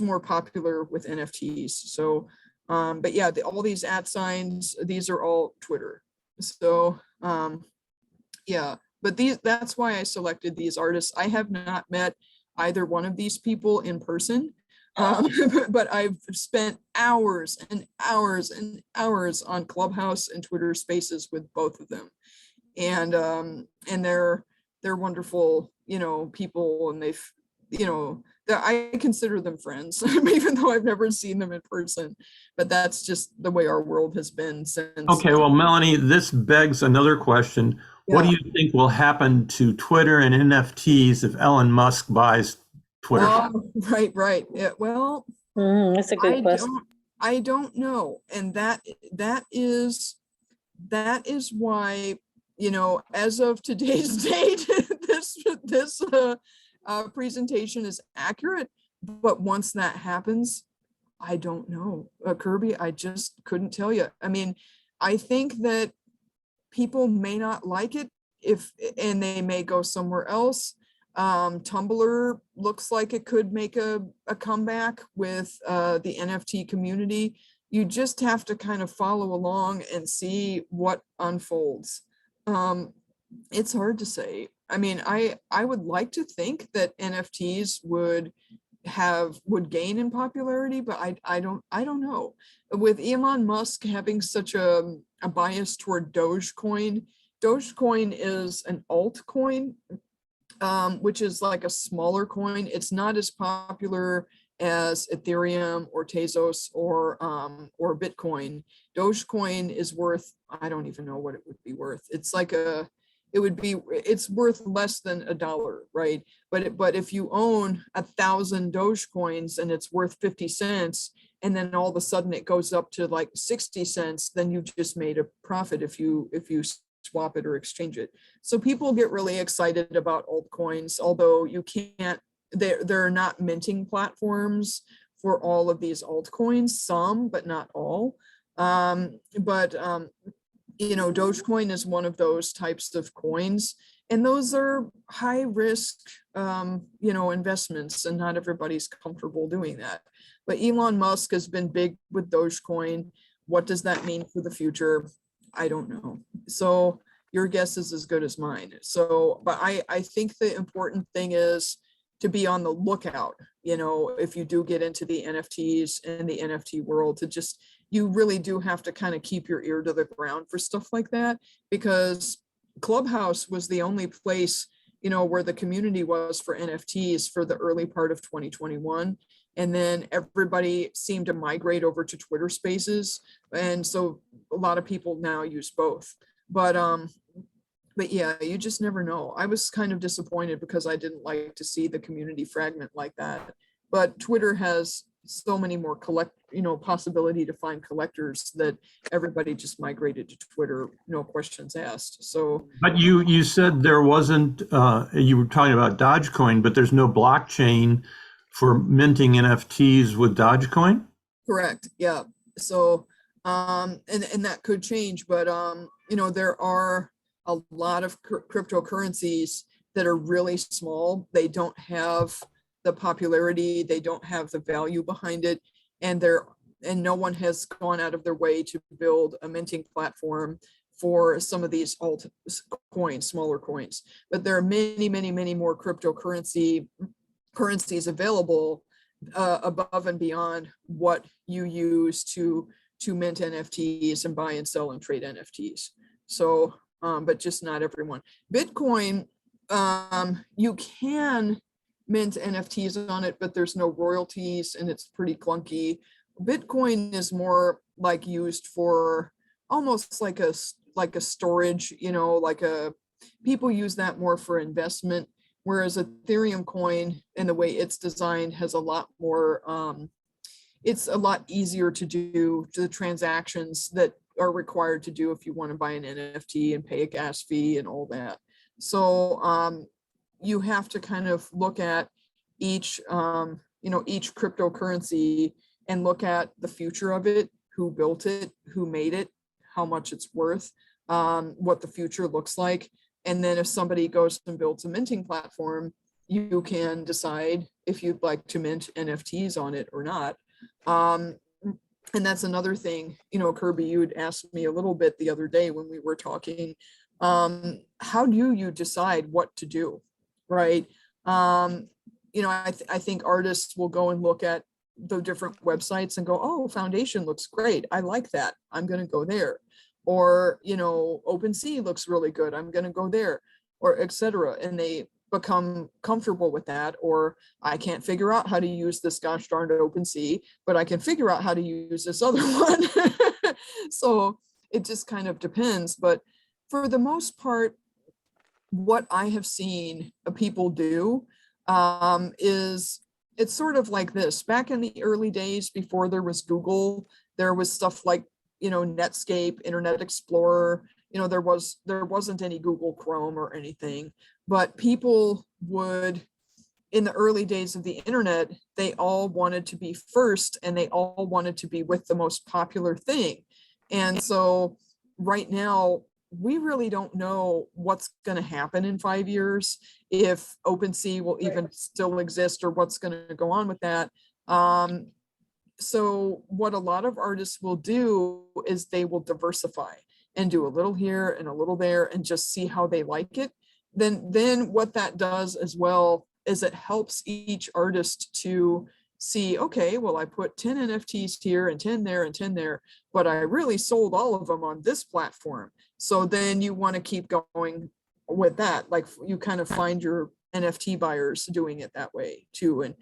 more popular with NFTs. So, but yeah, all these at signs, these are all Twitter. So, yeah, but that's why I selected these artists. I have not met either one of these people in person, but I've spent hours and hours and hours on Clubhouse and Twitter Spaces with both of them, and they're wonderful, people, and they've, I consider them friends, even though I've never seen them in person. But that's just the way our world has been since. Okay, well, Melanie, this begs another question. What do you think will happen to Twitter and NFTs if Elon Musk buys Twitter? Right. Yeah, well, that's a good question. I don't know. And that is why, as of today's date, this presentation is accurate. But once that happens, I don't know. Kirby, I just couldn't tell you. I mean, I think that people may not like it and they may go somewhere else. Tumblr looks like it could make a comeback with the NFT community. You just have to kind of follow along and see what unfolds. It's hard to say. I mean, I would like to think that NFTs would gain in popularity, but I don't know. With Elon Musk having such a bias toward Dogecoin is an altcoin, which is like a smaller coin. It's not as popular as Ethereum or Tezos or Bitcoin. Dogecoin is worth, I don't even know what it would be worth. It's like it's worth less than $1, right? But if you own 1,000 Dogecoins and it's worth 50 cents, and then all of a sudden it goes up to like 60 cents, then you just made a profit if you swap it or exchange it. So people get really excited about altcoins, although you can't, they're not minting platforms for all of these altcoins, some, but not all. Dogecoin is one of those types of coins, and those are high risk, investments, and not everybody's comfortable doing that. But Elon Musk has been big with Dogecoin. What does that mean for the future? I don't know. So your guess is as good as mine. So, but I think the important thing is to be on the lookout, if you do get into the NFTs and the NFT world, you really do have to kind of keep your ear to the ground for stuff like that, because Clubhouse was the only place, where the community was for NFTs for the early part of 2021. And then everybody seemed to migrate over to Twitter Spaces. And so a lot of people now use both. But yeah, you just never know. I was kind of disappointed because I didn't like to see the community fragment like that. But Twitter has so many more possibility to find collectors that everybody just migrated to Twitter, no questions asked. So, but you said there wasn't, you were talking about Dogecoin, but there's no blockchain for minting NFTs with Dogecoin? Correct. Yeah. So, and that could change, but, there are a lot of cryptocurrencies that are really small. They don't have the popularity, they don't have the value behind it, and no one has gone out of their way to build a minting platform for some of these alt coins, smaller coins. But there are many, many, many more currencies available above and beyond what you use to mint NFTs and buy and sell and trade NFTs. So, but just not everyone. Bitcoin, you can mint NFTs on it, but there's no royalties and it's pretty clunky. Bitcoin is more like used for almost like a storage, people use that more for investment, whereas Ethereum coin and the way it's designed has a lot more, it's a lot easier to do the transactions that are required to do if you want to buy an NFT and pay a gas fee and all that. So you have to kind of look at each cryptocurrency and look at the future of it, who built it, who made it, how much it's worth, what the future looks like. And then if somebody goes and builds a minting platform, you can decide if you'd like to mint NFTs on it or not. And that's another thing, Kirby, you had asked me a little bit the other day when we were talking, how do you decide what to do, right? I think artists will go and look at the different websites and go, oh, Foundation looks great. I like that. I'm going to go there. Or, OpenSea looks really good. I'm going to go there, or etc. And they become comfortable with that. Or I can't figure out how to use this gosh darned OpenSea, but I can figure out how to use this other one. So it just kind of depends. But for the most part, what I have seen people do is it's sort of like this. Back in the early days before there was Google, there was stuff like, Netscape, Internet Explorer. There wasn't any Google Chrome or anything. but people would, in the early days of the internet, they all wanted to be first and they all wanted to be with the most popular thing. And so right now, we really don't know what's going to happen in 5 years, if OpenSea will even still exist or what's going to go on with that. So what a lot of artists will do is they will diversify and do a little here and a little there and just see how they like it. Then what that does as well is it helps each artist to see, okay, well, I put 10 NFTs here and 10 there and 10 there, but I really sold all of them on this platform. So then you want to keep going with that. Like you kind of find your NFT buyers doing it that way too. And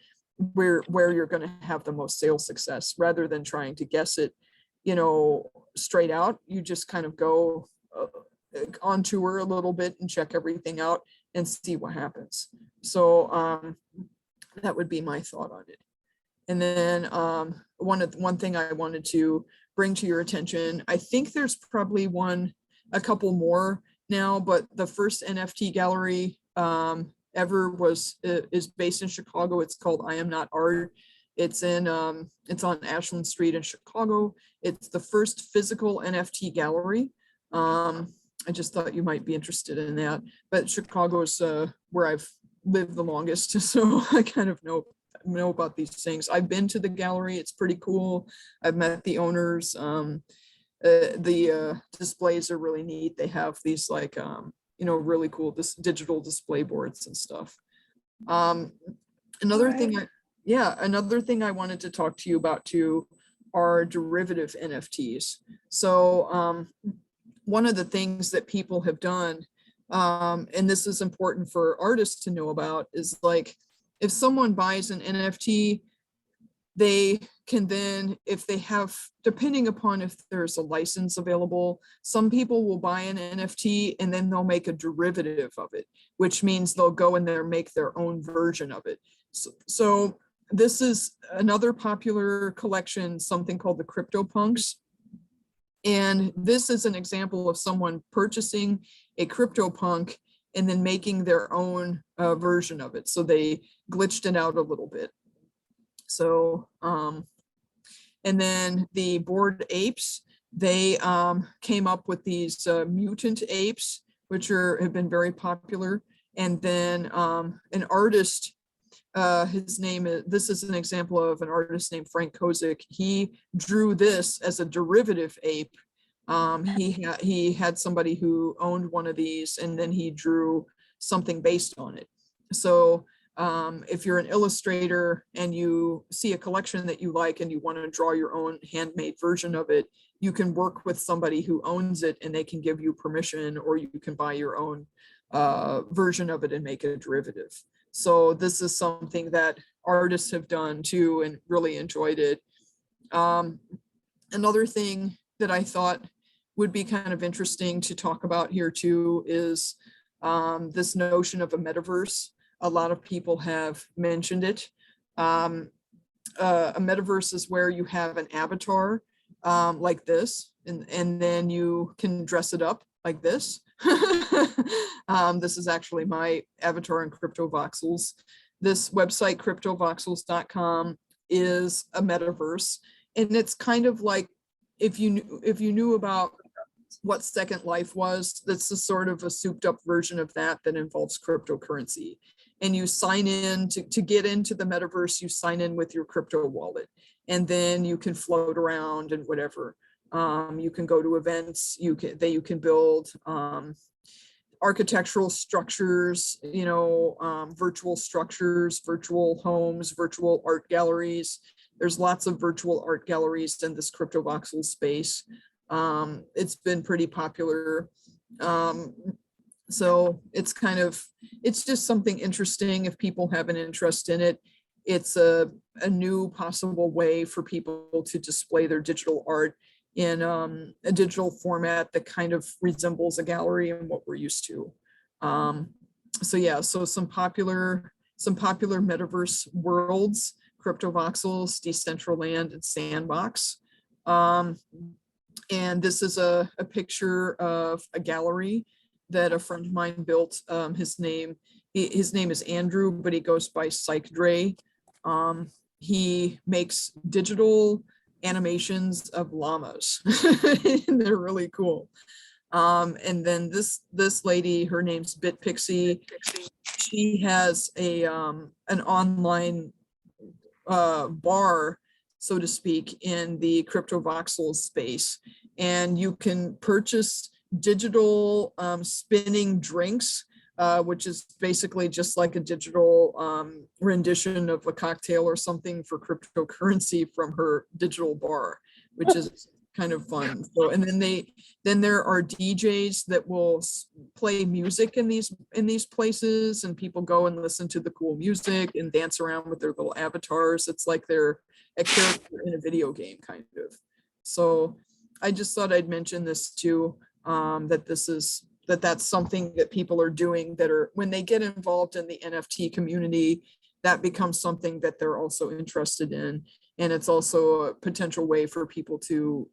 where you're going to have the most sales success rather than trying to guess it, straight out. You just kind of go on tour a little bit and check everything out and see what happens. So that would be my thought on it. And then one thing I wanted to bring to your attention, I think there's probably a couple more now, but the first NFT gallery ever is based in Chicago. It's called I Am Not Art. It's on Ashland Street in Chicago. It's the first physical NFT gallery. I just thought you might be interested in that, but Chicago is where I've lived the longest, so I kind of know about these things. I've been to the gallery. It's pretty cool. I've met the owners. The displays are really neat. They have these like really cool digital display boards and stuff. Another thing I wanted to talk to you about too are derivative NFTs. So one of the things that people have done, and this is important for artists to know about, is like if someone buys an NFT, they can then, if they have, depending upon if there's a license available, some people will buy an NFT and then they'll make a derivative of it, which means they'll go in there and make their own version of it. So this is another popular collection, something called the CryptoPunks. And this is an example of someone purchasing a CryptoPunk and then making their own version of it. So they glitched it out a little bit. So, and then the Bored Apes, they came up with these mutant apes, which have been very popular. And then an artist, this is an example of an artist named Frank Kozik. He drew this as a derivative ape. He had somebody who owned one of these, and then he drew something based on it. So if you're an illustrator and you see a collection that you like and you want to draw your own handmade version of it, you can work with somebody who owns it and they can give you permission, or you can buy your own version of it and make a derivative. So this is something that artists have done too and really enjoyed it. Another thing that I thought would be kind of interesting to talk about here too is this notion of a metaverse. A lot of people have mentioned it. A metaverse is where you have an avatar like this, and then you can dress it up like this. This is actually my avatar in CryptoVoxels. This website, cryptovoxels.com, is a metaverse, and it's kind of like if you knew about what Second Life was, that's a sort of a souped up version of that involves cryptocurrency. And you sign in to get into the metaverse, you sign in with your crypto wallet, and then you can float around and whatever. You can go to events, you can build architectural structures, virtual structures, virtual homes, virtual art galleries. There's lots of virtual art galleries in this CryptoVoxel space. It's been pretty popular. So it's just something interesting if people have an interest in it. It's a new possible way for people to display their digital art in a digital format that kind of resembles a gallery and what we're used to. So yeah, so some popular metaverse worlds: CryptoVoxels, Decentraland, and Sandbox. And this is a picture of a gallery that a friend of mine built. His name is Andrew, but he goes by Psych Dre. He makes digital animations of llamas. And they're really cool. And then this lady, her name's Bit Pixie. She has an online bar, so to speak, in the crypto voxel space, and you can purchase digital spinning drinks, which is basically just like a digital rendition of a cocktail or something for cryptocurrency from her digital bar, which is kind of fun. So, and then there are DJs that will play music in these places, and people go and listen to the cool music and dance around with their little avatars. It's like they're a character in a video game, kind of. So I just thought I'd mention this too, that's something that people are doing, that are, when they get involved in the NFT community, that becomes something that they're also interested in. And it's also a potential way for people to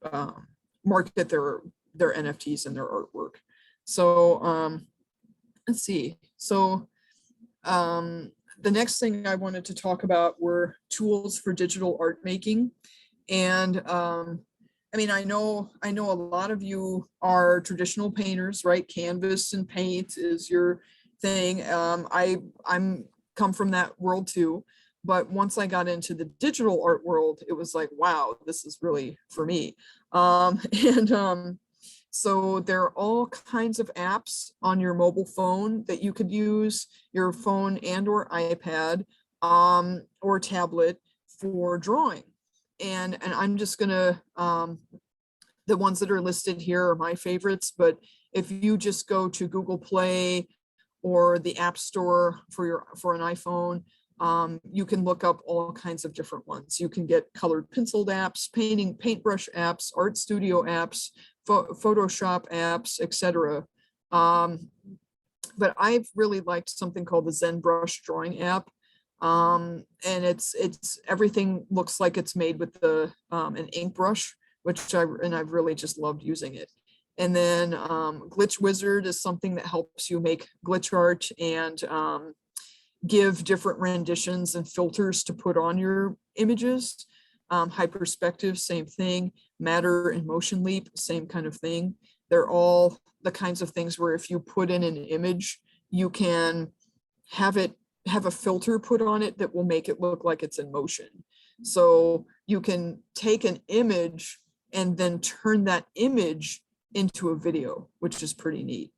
market their NFTs and their artwork. So let's see. So the next thing I wanted to talk about were tools for digital art making. And I mean, I know a lot of you are traditional painters, right? Canvas and paint is your thing. I'm come from that world too. But once I got into the digital art world, it was like, wow, this is really for me. So there are all kinds of apps on your mobile phone that you could use, your phone and or iPad or tablet, for drawing. And I'm just gonna, the ones that are listed here are my favorites, but if you just go to Google Play or the App Store for an iPhone, you can look up all kinds of different ones. You can get colored penciled apps, paintbrush apps, art studio apps, Photoshop apps, etc. But I've really liked something called the ZenBrush drawing app. And it's everything looks like it's made with an ink brush, which I've really just loved using it. And then Glitch Wizard is something that helps you make glitch art and give different renditions and filters to put on your images. Hyperspective, same thing. Matter and Motion Leap, same kind of thing. They're all the kinds of things where if you put in an image, you can have a filter put on it that will make it look like it's in motion. So you can take an image and then turn that image into a video, which is pretty neat.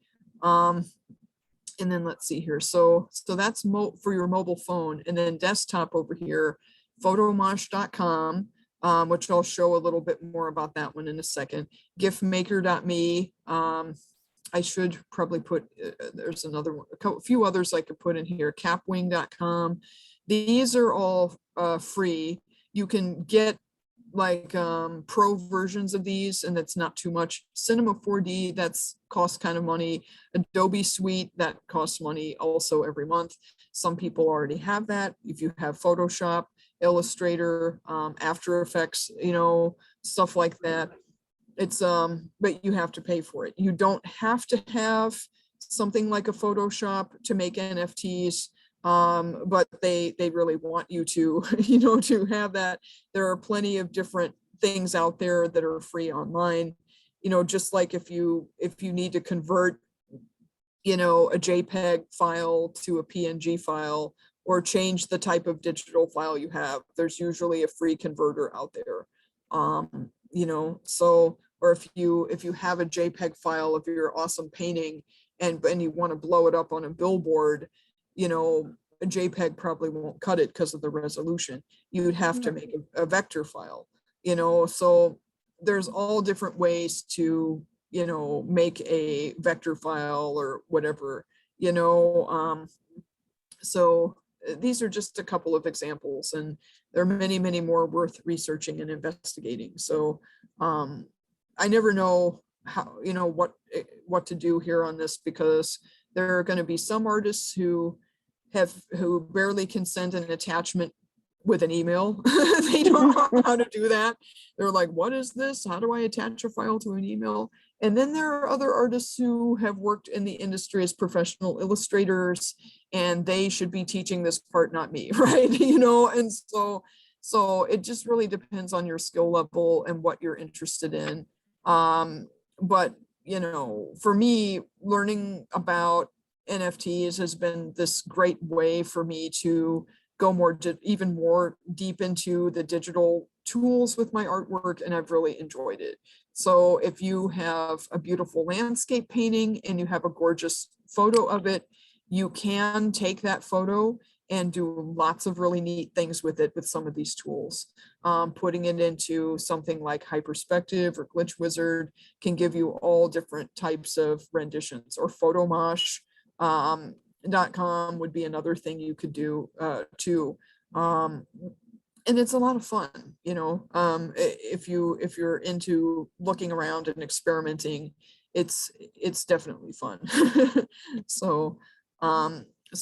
And then let's see here. So that's for your mobile phone. And then desktop over here, photomosh.com, which I'll show a little bit more about that one in a second. Giftmaker.me. I should probably put, there's another one, a few others I could put in here, capwing.com. These are all free. You can get like pro versions of these, and that's not too much. Cinema 4D, that's costs kind of money. Adobe Suite, that costs money also every month. Some people already have that. If you have Photoshop, Illustrator, After Effects, stuff like that, it's but you have to pay for it. You don't have to have something like a Photoshop to make NFTs. But they really want you to, to have that. There are plenty of different things out there that are free online, just like if you need to convert, a JPEG file to a PNG file, or change the type of digital file you have, there's usually a free converter out there. So, or if you have a JPEG file of your awesome painting and you want to blow it up on a billboard, a JPEG probably won't cut it because of the resolution. You would have to make a vector file, so there's all different ways to, make a vector file or whatever, so these are just a couple of examples, and there are many, many more worth researching and investigating. So I never know how, what to do here on this, because there are going to be some artists who barely can send an attachment with an email. They don't know how to do that. They're like, what is this? How do I attach a file to an email? And then there are other artists who have worked in the industry as professional illustrators, and they should be teaching this part, not me, right? And so it just really depends on your skill level and what you're interested in. But for me, learning about NFTs has been this great way for me to go even more deep into the digital tools with my artwork, and I've really enjoyed it. So if you have a beautiful landscape painting and you have a gorgeous photo of it, you can take that photo and do lots of really neat things with it with some of these tools. Putting it into something like Hyperspective or Glitch Wizard can give you all different types of renditions, or photomosh.com would be another thing you could do too. And it's a lot of fun, if you're into looking around and experimenting, it's definitely fun. So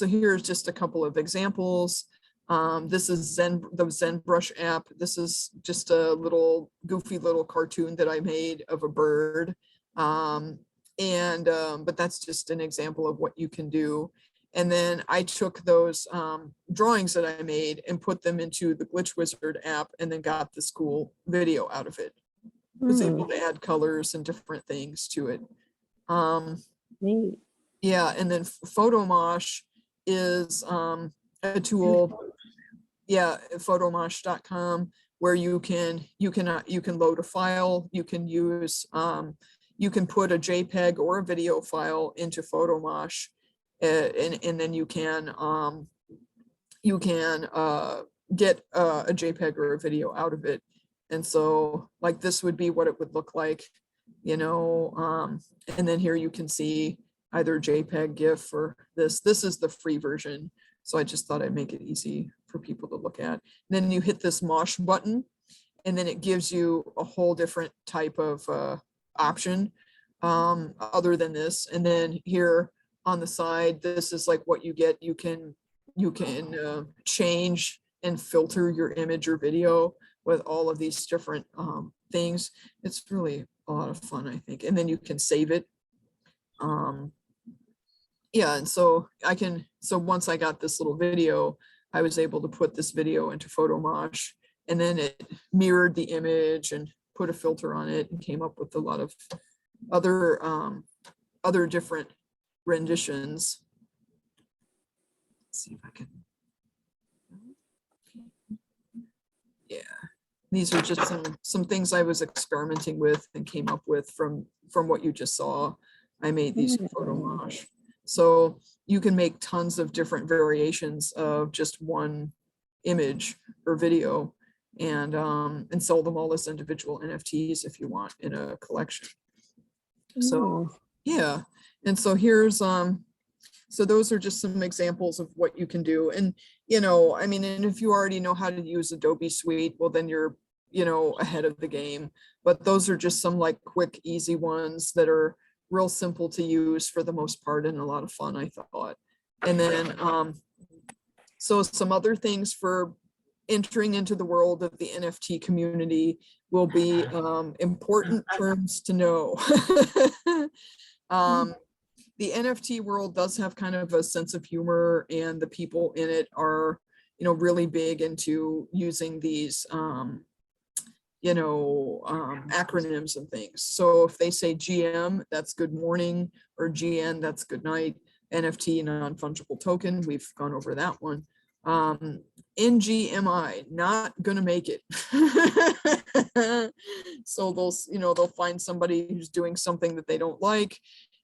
here's just a couple of examples. This is the ZenBrush app. This is just a little goofy little cartoon that I made of a bird. But that's just an example of what you can do. And then I took those drawings that I made and put them into the Glitch Wizard app, and then got this cool video out of it. Was able to add colors and different things to it. Neat. Yeah, and then Photomosh is a tool. Yeah, photomosh.com, where you can load a file. You can use you can put a JPEG or a video file into Photomosh, and then you can get a JPEG or a video out of it. And so like this would be what it would look like, and then here you can see either JPEG, GIF, or this is the free version. So I just thought I'd make it easy for people to look at. And then you hit this Mosh button, and then it gives you a whole different type of option other than this. And then here on the side, this is like what you get. You can change and filter your image or video with all of these different things. It's really a lot of fun, I think. And then you can save it. Yeah, and so once I got this little video, I was able to put this video into Photomosh, and then it mirrored the image and put a filter on it and came up with a lot of other different renditions. Let's see if I can. Yeah, these are just some things I was experimenting with and came up with from what you just saw. I made these in Photomosh. So you can make tons of different variations of just one image or video, and sell them all as individual NFTs if you want in a collection. So yeah, and so here's so those are just some examples of what you can do. And I mean, and if you already know how to use Adobe Suite, well then you're ahead of the game. But those are just some like quick, easy ones that are real simple to use for the most part, and a lot of fun, I thought. And then so some other things for entering into the world of the NFT community will be important terms to know. The NFT world does have kind of a sense of humor, and the people in it are, really big into using these, acronyms and things. So if they say GM, that's good morning, or GN, that's good night. NFT, non-fungible token, we've gone over that one. NGMI, not gonna make it. So they'll find somebody who's doing something that they don't like,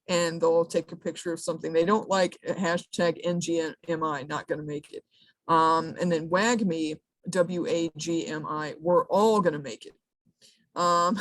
and they'll take a picture of something they don't like, hashtag NGMI, not gonna make it. And then WAGMI, WAGMI, we're all gonna make it. And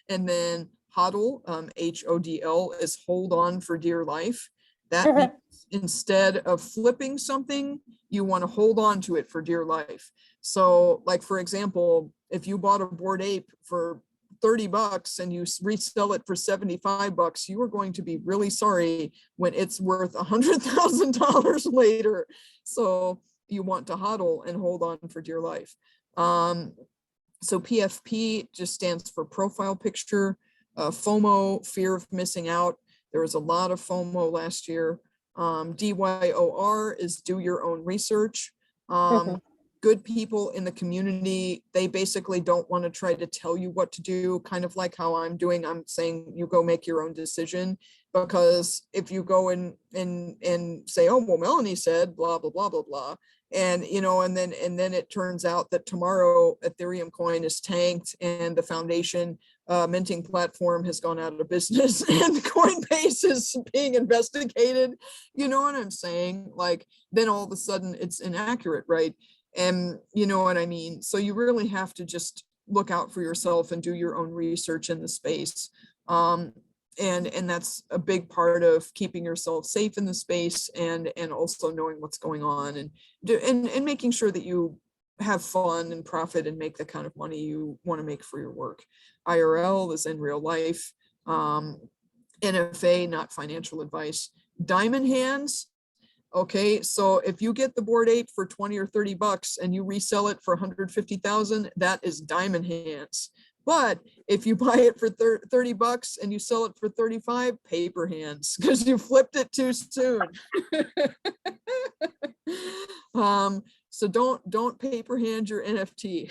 then HODL, HODL, is hold on for dear life. That means instead of flipping something, you want to hold on to it for dear life. So like, for example, if you bought a Bored Ape for $30 and you resell it for $75, you are going to be really sorry when it's worth $100,000 later. So you want to HODL and hold on for dear life. So PFP just stands for profile picture. FOMO, fear of missing out. There was a lot of FOMO last year. DYOR is do your own research. Good people in the community, they basically don't want to try to tell you what to do, kind of like how I'm doing. I'm saying you go make your own decision, because if you go and say, oh, well, Melanie said blah, blah, blah, blah, blah. And, you know, and then it turns out that tomorrow Ethereum coin is tanked and the foundation minting platform has gone out of business and Coinbase is being investigated. You know what I'm saying? Like, then all of a sudden it's inaccurate, right? And you know what I mean? So you really have to just look out for yourself and do your own research in the space. And that's a big part of keeping yourself safe in the space, and also knowing what's going on, and making sure that you have fun and profit and make the kind of money you want to make for your work. IRL is in real life. NFA, not financial advice. Diamond hands. Okay, so if you get the Bored Ape for 20 or 30 bucks and you resell it for 150,000, that is diamond hands. But if you buy it for 30 bucks and you sell it for 35, paper hands, because you flipped it too soon. So don't paper hand your NFT.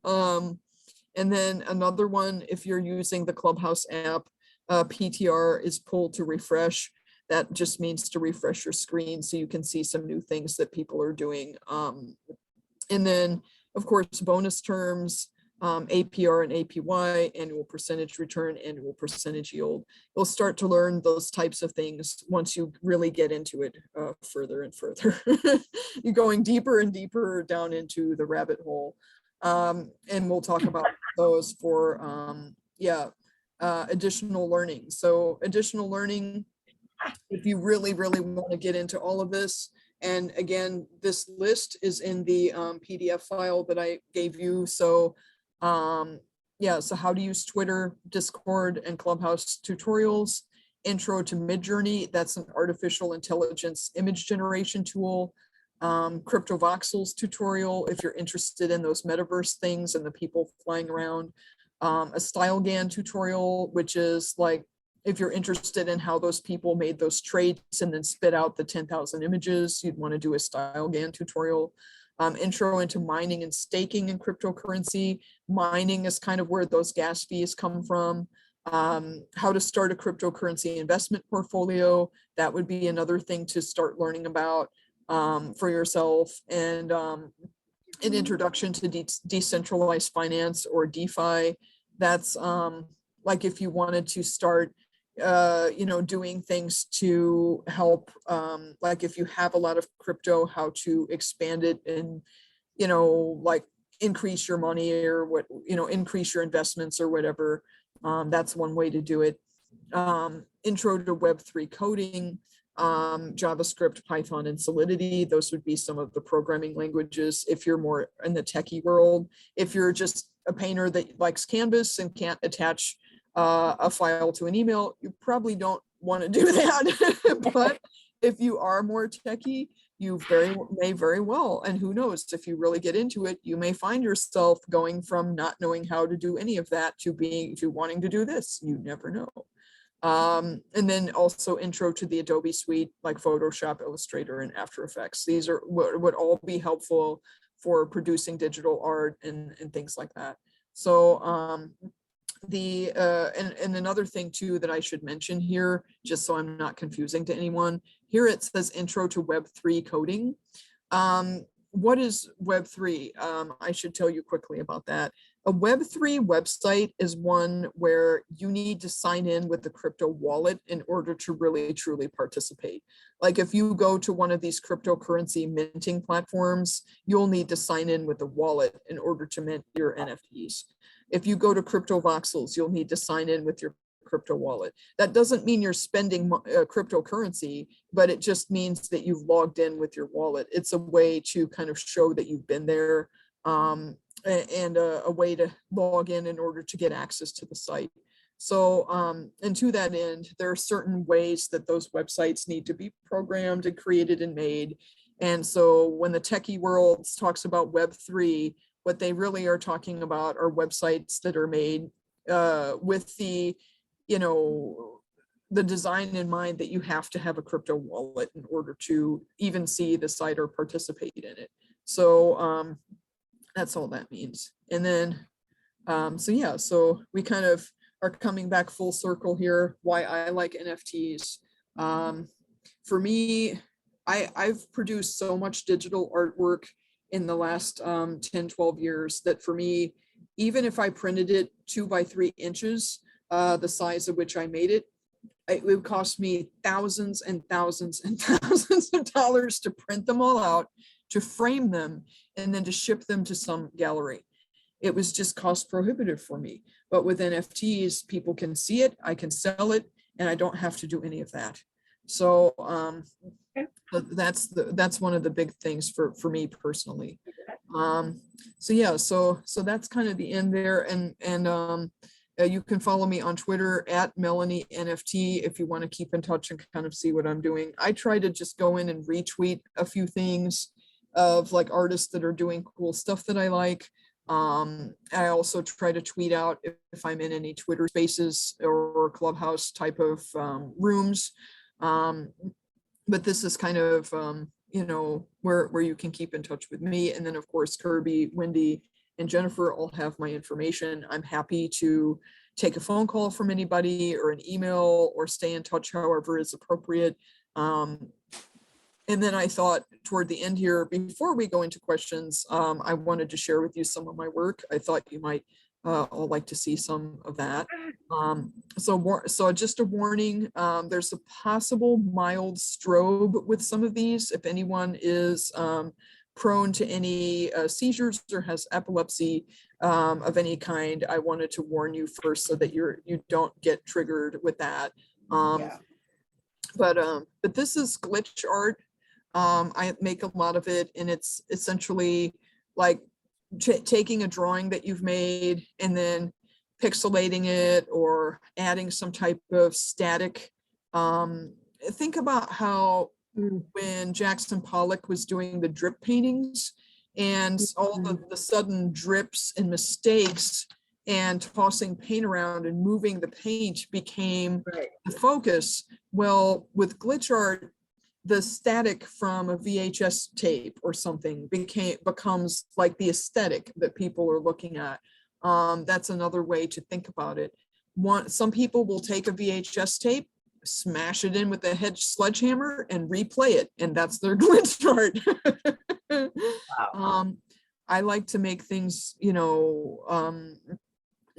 And then another one, if you're using the Clubhouse app, PTR is pulled to refresh. That just means to refresh your screen so you can see some new things that people are doing. And then, of course, bonus terms, APR and APY, annual percentage return, annual percentage yield. You'll start to learn those types of things once you really get into it further and further. You're going deeper and deeper down into the rabbit hole. And we'll talk about those for, additional learning. So additional learning, if you really, really want to get into all of this. And again, this list is in the PDF file that I gave you. So so how to use Twitter, Discord, and Clubhouse tutorials. Intro to Midjourney, that's an artificial intelligence image generation tool. Crypto voxels tutorial, if you're interested in those metaverse things and the people flying around. A StyleGAN tutorial, which is like, if you're interested in how those people made those traits and then spit out the 10,000 images, you'd want to do a StyleGAN tutorial. Intro into mining and staking in cryptocurrency. Mining is kind of where those gas fees come from. How to start a cryptocurrency investment portfolio. That would be another thing to start learning about for yourself. And an introduction to decentralized finance, or DeFi. That's like if you wanted to start doing things to help, like if you have a lot of crypto, how to expand it and, like increase your money, or what, increase your investments or whatever. That's one way to do it. Intro to Web3 coding, JavaScript, Python, and Solidity. Those would be some of the programming languages if you're more in the techie world. If you're just a painter that likes Canvas and can't attach a file to an email, you probably don't want to do that. But if you are more techie, you may very well, and who knows, if you really get into it, you may find yourself going from not knowing how to do any of that to wanting to do this. You never know. And then also intro to the Adobe suite, like Photoshop, Illustrator, and After Effects. These are would all be helpful for producing digital art and things like that. So and another thing too that I should mention here, just so I'm not confusing to anyone, here it says intro to Web3 coding. What is Web3? I should tell you quickly about that. A Web3 website is one where you need to sign in with the crypto wallet in order to really truly participate. Like if you go to one of these cryptocurrency minting platforms, you'll need to sign in with the wallet in order to mint your NFTs. If you go to Crypto Voxels, you'll need to sign in with your crypto wallet. That doesn't mean you're spending cryptocurrency, but it just means that you've logged in with your wallet. It's a way to kind of show that you've been there, and a way to log in order to get access to the site. So, and to that end, there are certain ways that those websites need to be programmed and created and made. And so when the techie world talks about Web3, what they really are talking about are websites that are made with the, you know, the design in mind that you have to have a crypto wallet in order to even see the site or participate in it. So that's all that means. And then, so yeah, so we kind of are coming back full circle here, why I like NFTs. For me, I've produced so much digital artwork in the last 10, 12 years that for me, even if I printed it 2 by 3 inches, the size of which I made it, it would cost me thousands and thousands and thousands of dollars to print them all out, to frame them, and then to ship them to some gallery. It was just cost prohibitive for me. But with NFTs, people can see it, I can sell it, and I don't have to do any of that. So that's one of the big things for me personally. So yeah, so that's kind of the end there. And you can follow me on Twitter at Melanie NFT if you want to keep in touch and kind of see what I'm doing. I try to just go in and retweet a few things of like artists that are doing cool stuff that I like. I also try to tweet out if I'm in any Twitter spaces or Clubhouse type of rooms. But this is kind of, you know, where you can keep in touch with me. And then of course, Kirby, Wendy, and Jennifer all have my information. I'm happy to take a phone call from anybody or an email or stay in touch however is appropriate. And then I thought toward the end here, before we go into questions, I wanted to share with you some of my work. I thought you might all like to see some of that. So just a warning, there's a possible mild strobe with some of these. If anyone is prone to any seizures or has epilepsy of any kind, I wanted to warn you first so that you don't get triggered with that. Yeah. But this is glitch art. I make a lot of it, and it's essentially like taking a drawing that you've made and then pixelating it or adding some type of static. Think about how when Jackson Pollock was doing the drip paintings and all the sudden drips and mistakes and tossing paint around and moving the paint became the focus. Well, with glitch art, the static from a VHS tape or something becomes like the aesthetic that people are looking at. That's another way to think about it. Some people will take a VHS tape, smash it in with a hedge sledgehammer and replay it, and that's their glitch art. Wow. I like to make things, you know,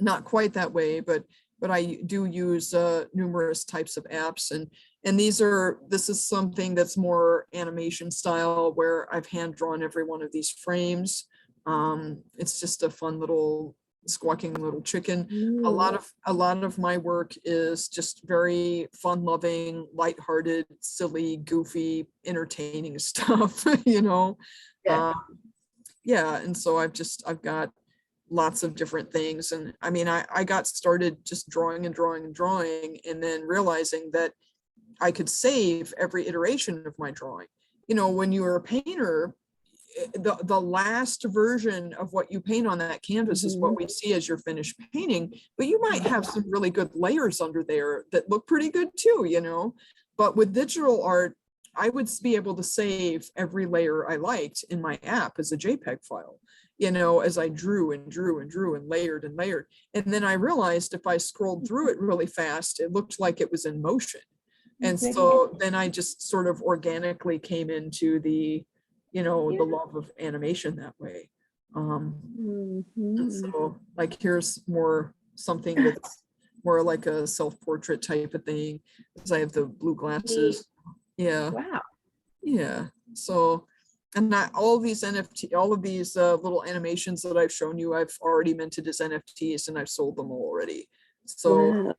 not quite that way, but I do use numerous types of apps, and this is something that's more animation style where I've hand drawn every one of these frames. It's just a fun little squawking little chicken. A lot of my work is just very fun loving, lighthearted, silly, goofy, entertaining stuff, you know. Yeah, and so I've got lots of different things. And I mean, I got started just drawing and drawing and drawing, and then realizing that I could save every iteration of my drawing. You know, when you're a painter, the last version of what you paint on that canvas is what we see as your finished painting, but you might have some really good layers under there that look pretty good too, you know. But with digital art, I would be able to save every layer I liked in my app as a JPEG file, you know, as I drew and drew and drew and layered and layered. And then I realized if I scrolled through it really fast, it looked like it was in motion. And so then I just sort of organically came into the, you know, the love of animation that way. And so like, here's something that's more like a self-portrait type of thing, because I have the blue glasses. Yeah. Wow. Yeah. So, and all these NFT, all of these little animations that I've shown you, I've already minted as NFTs and I've sold them already. So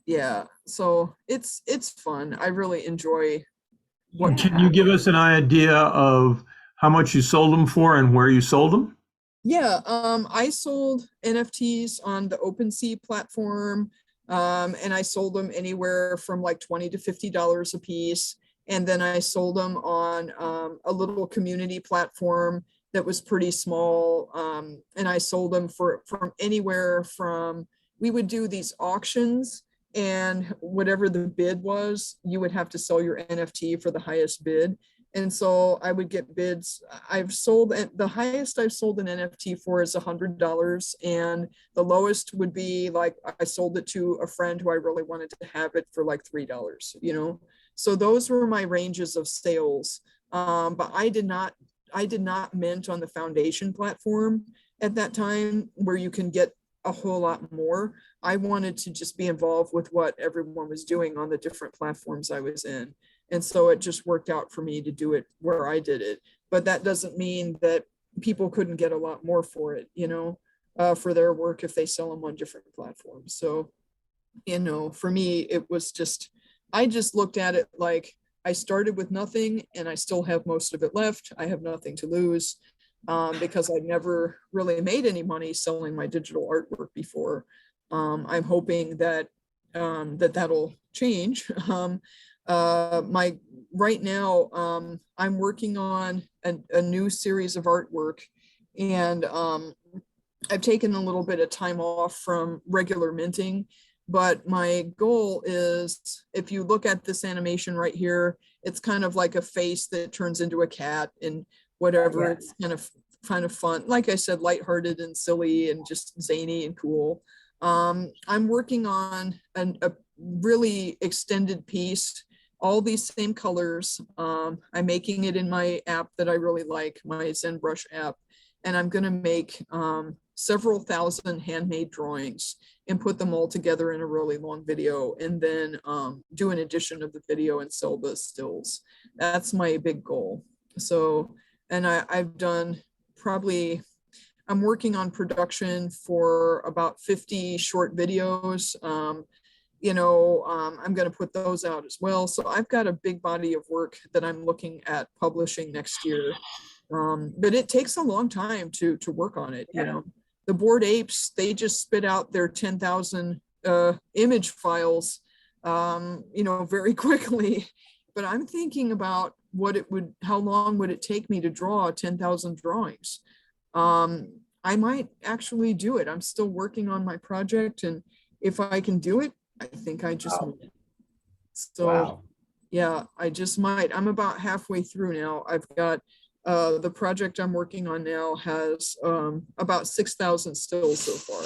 yeah, so it's fun. I really enjoy what. Can you give us an idea of how much you sold them for and where you sold them? Yeah, I sold NFTs on the OpenSea platform, and I sold them anywhere from like $20 to $50 a piece. And then I sold them on a little community platform that was pretty small, and I sold them from anywhere from we would do these auctions, and whatever the bid was, you would have to sell your NFT for the highest bid. And so I would get bids. The highest I've sold an NFT for is $100. And the lowest would be like, I sold it to a friend who I really wanted to have it for like $3, you know? So those were my ranges of sales. But I did not mint on the foundation platform at that time where you can get a whole lot more. I wanted to just be involved with what everyone was doing on the different platforms I was in. And so it just worked out for me to do it where I did it. But that doesn't mean that people couldn't get a lot more for it, you know, for their work if they sell them on different platforms. So, you know, for me, it was just, I just looked at it like I started with nothing and I still have most of it left. I have nothing to lose because I never really made any money selling my digital artwork before. I'm hoping that that'll change. Right now, I'm working on a new series of artwork, and I've taken a little bit of time off from regular minting, but my goal is, if you look at this animation right here, it's kind of like a face that turns into a cat and whatever. Yeah. It's kind of fun. Like I said, lighthearted and silly and just zany and cool. I'm working on a really extended piece, all these same colors. I'm making it in my app that I really like, my ZenBrush app. And I'm gonna make several thousand handmade drawings and put them all together in a really long video, and then do an edition of the video and sell the stills. That's my big goal. So, and I've done probably, I'm working on production for about 50 short videos. You know, I'm going to put those out as well. So I've got a big body of work that I'm looking at publishing next year. But it takes a long time to work on it. You know, the Bored Apes, they just spit out their 10,000 image files, you know, very quickly. But I'm thinking about how long would it take me to draw 10,000 drawings? I might actually do it. I'm still working on my project, and if I can do it, I think I just might. So Wow. yeah, I just might. I'm about halfway through now. I've got the project I'm working on now has about 6,000 stills so far.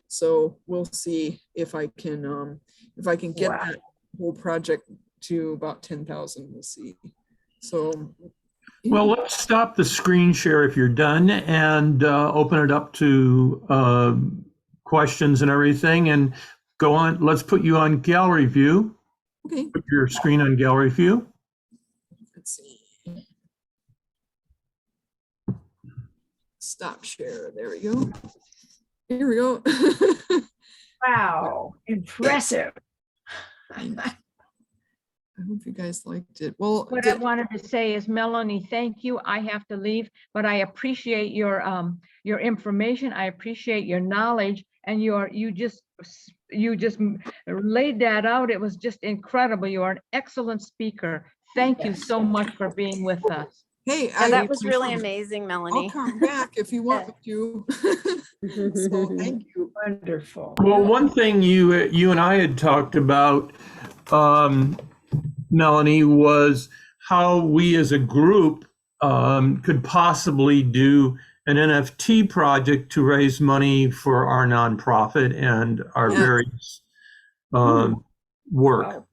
So we'll see if I can get Wow. that whole project to about 10,000. We'll see. So Well, let's stop the screen share if you're done and open it up to questions and everything, and go on. Let's put you on gallery view. okay, Put your screen on gallery view. let's see. Stop share. There we go. Here we go. Wow. Impressive. I hope you guys liked it. Well, What I wanted to say is, Melanie, thank you. I have to leave, but I appreciate your information. I appreciate your knowledge, and you just laid that out. It was just incredible. You are an excellent speaker. Thank you so much for being with us. hey, Yeah, that was appreciate really it. amazing, I'll Melanie. come back if you want me to. So thank you. Wonderful. Well, one thing you and I had talked about, Melanie, was how we as a group could possibly do an NFT project to raise money for our nonprofit and our Yeah. various work. Wow.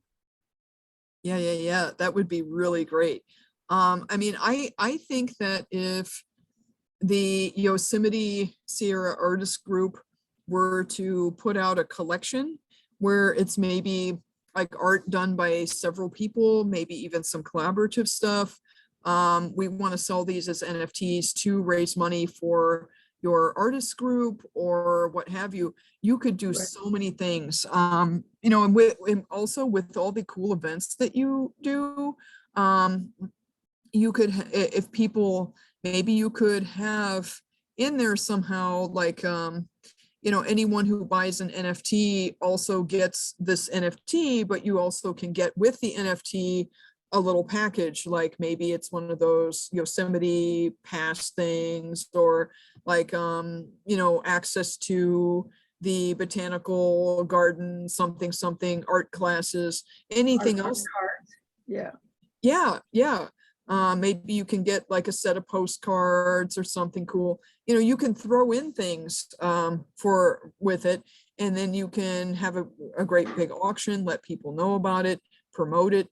Yeah. That would be really great. I mean, I think that if the Yosemite Sierra Artist Group were to put out a collection where it's maybe like art done by several people, maybe even some collaborative stuff. We want to sell these as NFTs to raise money for your artist group or what have you. You could do so many things, you know, and also with all the cool events that you do, you could, if people, maybe you could have in there somehow, like, you know, anyone who buys an NFT also gets this NFT, but you also can get with the NFT a little package, like maybe it's one of those Yosemite pass things, or like, you know, access to the botanical garden, something art classes, anything else. Yeah. Yeah. Maybe you can get like a set of postcards or something cool. You know, you can throw in things with it, and then you can have a great big auction, let people know about it, promote it.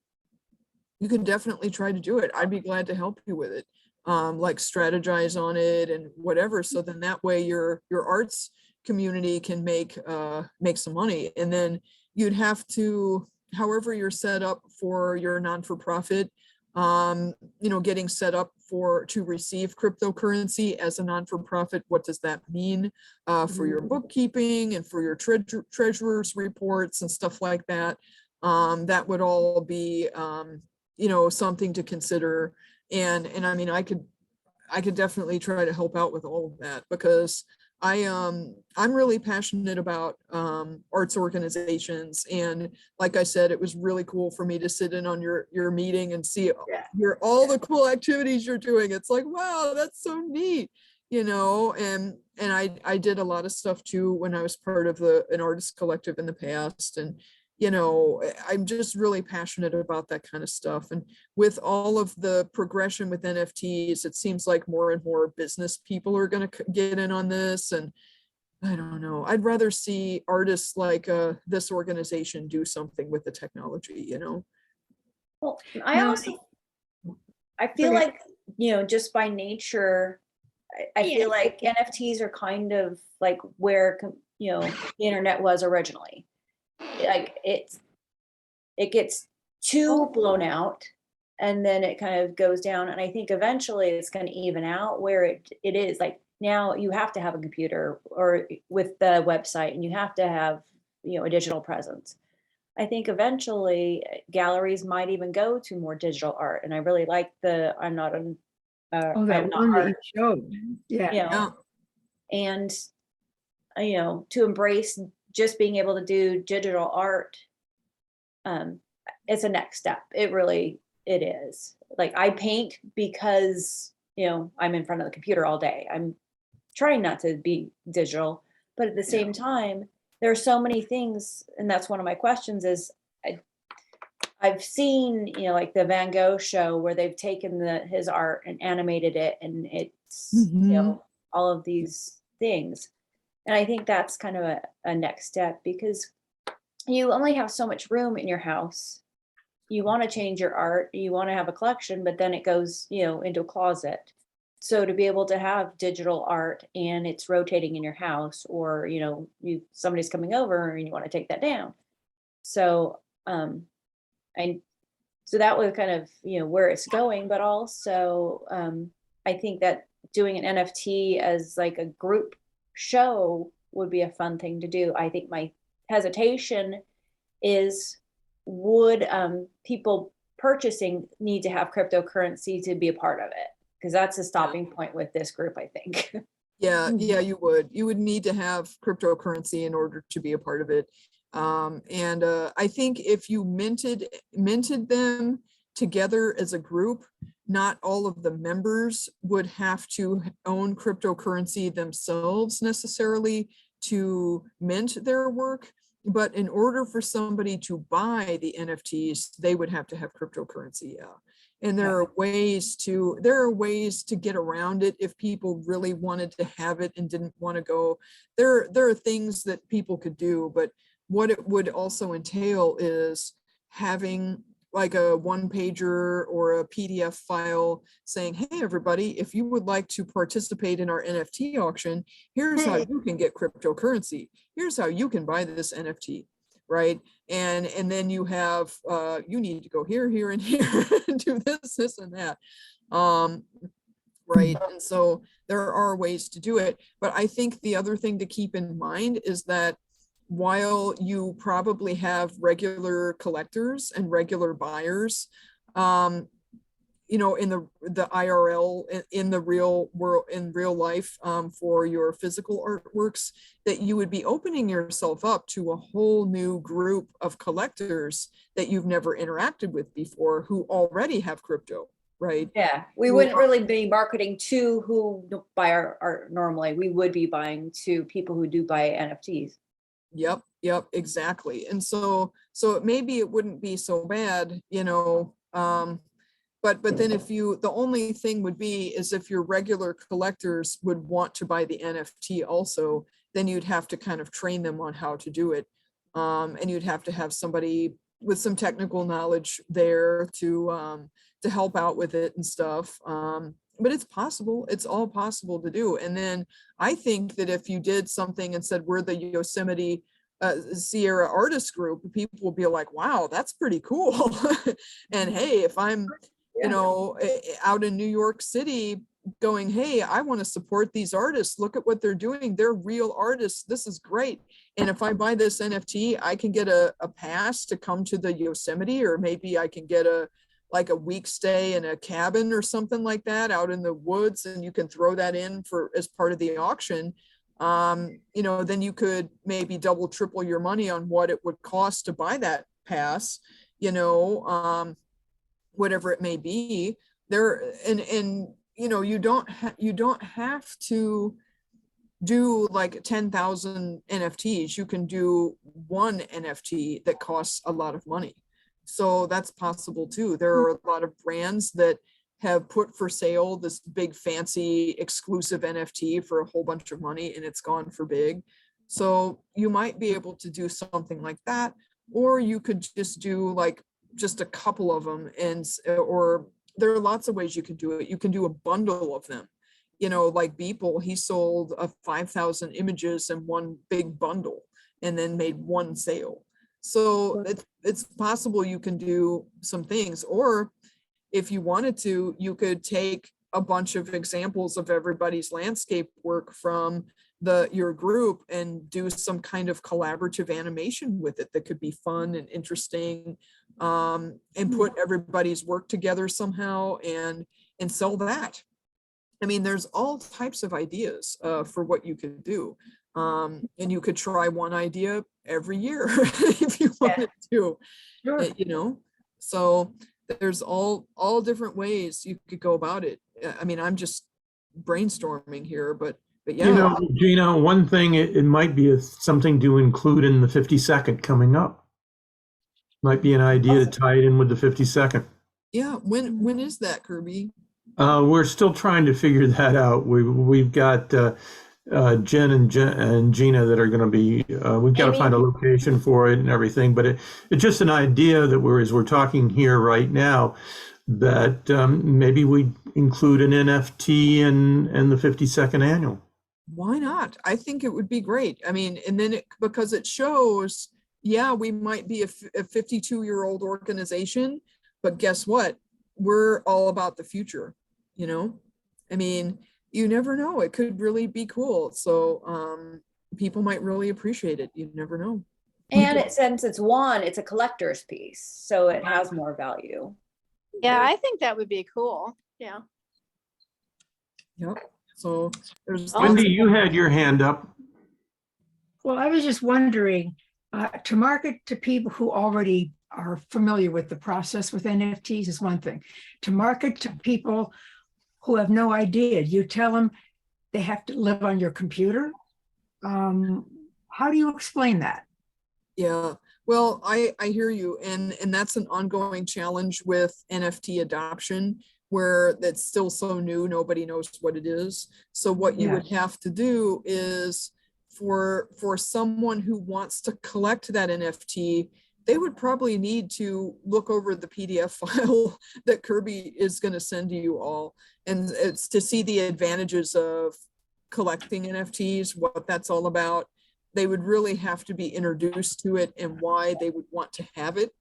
You can definitely try to do it. I'd be glad to help you with it. Like strategize on it and whatever. So then that way your arts community can make some money. And then you'd have to, however you're set up for your non-for-profit, you know, getting set up to receive cryptocurrency as a non-for-profit, what does that mean for your bookkeeping and for your treasurer's reports and stuff like that? That would all be, you know, something to consider. And I mean, I could definitely try to help out with all of that, because I'm really passionate about arts organizations. And like I said, it was really cool for me to sit in on your meeting and see all the cool activities you're doing. It's like, wow, that's so neat, you know. And I did a lot of stuff too when I was part of an artist collective in the past. And you know, I'm just really passionate about that kind of stuff. And with all of the progression with NFTs, it seems like more and more business people are going to get in on this. And I don't know, I'd rather see artists like this organization do something with the technology, you know? Well, I feel like, you know, just by nature, I feel like NFTs are kind of like where, you know, the internet was originally. Like it gets too blown out, and then it kind of goes down. And I think eventually it's going to even out where it is. Like now you have to have a computer or with the website, and you have to have, you know, a digital presence. I think eventually galleries might even go to more digital art. And I really like I'm not an That I'm not one that you art, showed. Yeah. you know, and you know, to embrace just being able to do digital art, it's a next step. It is. Like I paint because, you know, I'm in front of the computer all day. I'm trying not to be digital, but at the same time, there are so many things. And that's one of my questions is I've seen, you know, like the Van Gogh show where they've taken his art and animated it, and it's, you know, all of these things. And I think that's kind of a next step, because you only have so much room in your house. You want to change your art, you want to have a collection, but then it goes, you know, into a closet. So to be able to have digital art and it's rotating in your house, or, you know, somebody's coming over and you want to take that down. So, so that was kind of, you know, where it's going, but also, I think that doing an NFT as like a group show would be a fun thing to do. I think my hesitation is, would people purchasing need to have cryptocurrency to be a part of it? Because that's a stopping point with this group, I think. Yeah, you would need to have cryptocurrency in order to be a part of it. And I think if you minted them together as a group, not all of the members would have to own cryptocurrency themselves necessarily to mint their work. But in order for somebody to buy the NFTs, they would have to have cryptocurrency. Yeah. And there are ways to get around it if people really wanted to have it and didn't want to go. There are things that people could do, but what it would also entail is having like a one-pager or a PDF file saying, hey, everybody, if you would like to participate in our NFT auction, here's how you can get cryptocurrency. Here's how you can buy this NFT, right? And then you have, you need to go here, here, and here, and do this, and that. Right. And so there are ways to do it. But I think the other thing to keep in mind is that while you probably have regular collectors and regular buyers, you know, in the IRL, in the real world, in real life, for your physical artworks, that you would be opening yourself up to a whole new group of collectors that you've never interacted with before, who already have crypto, right? Yeah, we Well, wouldn't really be marketing to who buy our art normally. We would be buying to people who do buy NFTs. Yep, exactly. And so maybe it wouldn't be so bad, but then if the only thing would be is if your regular collectors would want to buy the NFT also, then you'd have to kind of train them on how to do it. And you'd have to have somebody with some technical knowledge there to help out with it and stuff. But it's possible. It's all possible to do. And then I think that if you did something and said, we're the Yosemite Sierra Artist Group, people will be like, wow, that's pretty cool. And hey, if I'm, out in New York City going, hey, I want to support these artists. Look at what they're doing. They're real artists. This is great. And if I buy this NFT, I can get a pass to come to the Yosemite, or maybe I can get a week stay in a cabin or something like that out in the woods, and you can throw that in for as part of the auction. Then you could maybe double, triple your money on what it would cost to buy that pass, whatever it may be there. And you don't have to do like 10,000 NFTs. You can do one NFT that costs a lot of money. So that's possible too. There are a lot of brands that have put for sale this big fancy exclusive NFT for a whole bunch of money, and it's gone for big. So you might be able to do something like that, or you could just do like just a couple of them, or there are lots of ways you can do it. You can do a bundle of them, like Beeple, he sold 5,000 images in one big bundle and then made one sale. So it's possible you can do some things, or if you wanted to, you could take a bunch of examples of everybody's landscape work from your group and do some kind of collaborative animation with it that could be fun and interesting, and put everybody's work together somehow and sell that. I mean, there's all types of ideas for what you could do. And you could try one idea every year if you wanted to, Sure. so there's all different ways you could go about it. I mean, I'm just brainstorming here, but yeah. Gina, one thing, it might be something to include in the 52nd coming up. Might be an idea to tie it in with the 52nd. Yeah, when is that, Kirby? We're still trying to figure that out. We've got Jen and Gina that are going to be. We've got to find a location for it and everything. But it's just an idea that as we're talking here right now, that maybe we include an NFT in the 52nd annual. Why not? I think it would be great. I mean, and then because it shows, yeah, we might be a 52-year-old organization, but guess what? We're all about the future. I mean, you never know. It could really be cool. So people might really appreciate it. You never know. And since it's a collector's piece, so it has more value. Yeah, I think that would be cool. Yeah. Yep. So there's Wendy, you had your hand up. Well, I was just wondering, to market to people who already are familiar with the process with NFTs is one thing. To market to people who have no idea, you tell them they have to live on your computer. How do you explain that? Yeah, well, I hear you. And that's an ongoing challenge with NFT adoption, where that's still so new, nobody knows what it is. So what you would have to do is for someone who wants to collect that NFT, they would probably need to look over the PDF file that Kirby is going to send to you all. And it's to see the advantages of collecting NFTs, what that's all about. They would really have to be introduced to it and why they would want to have it,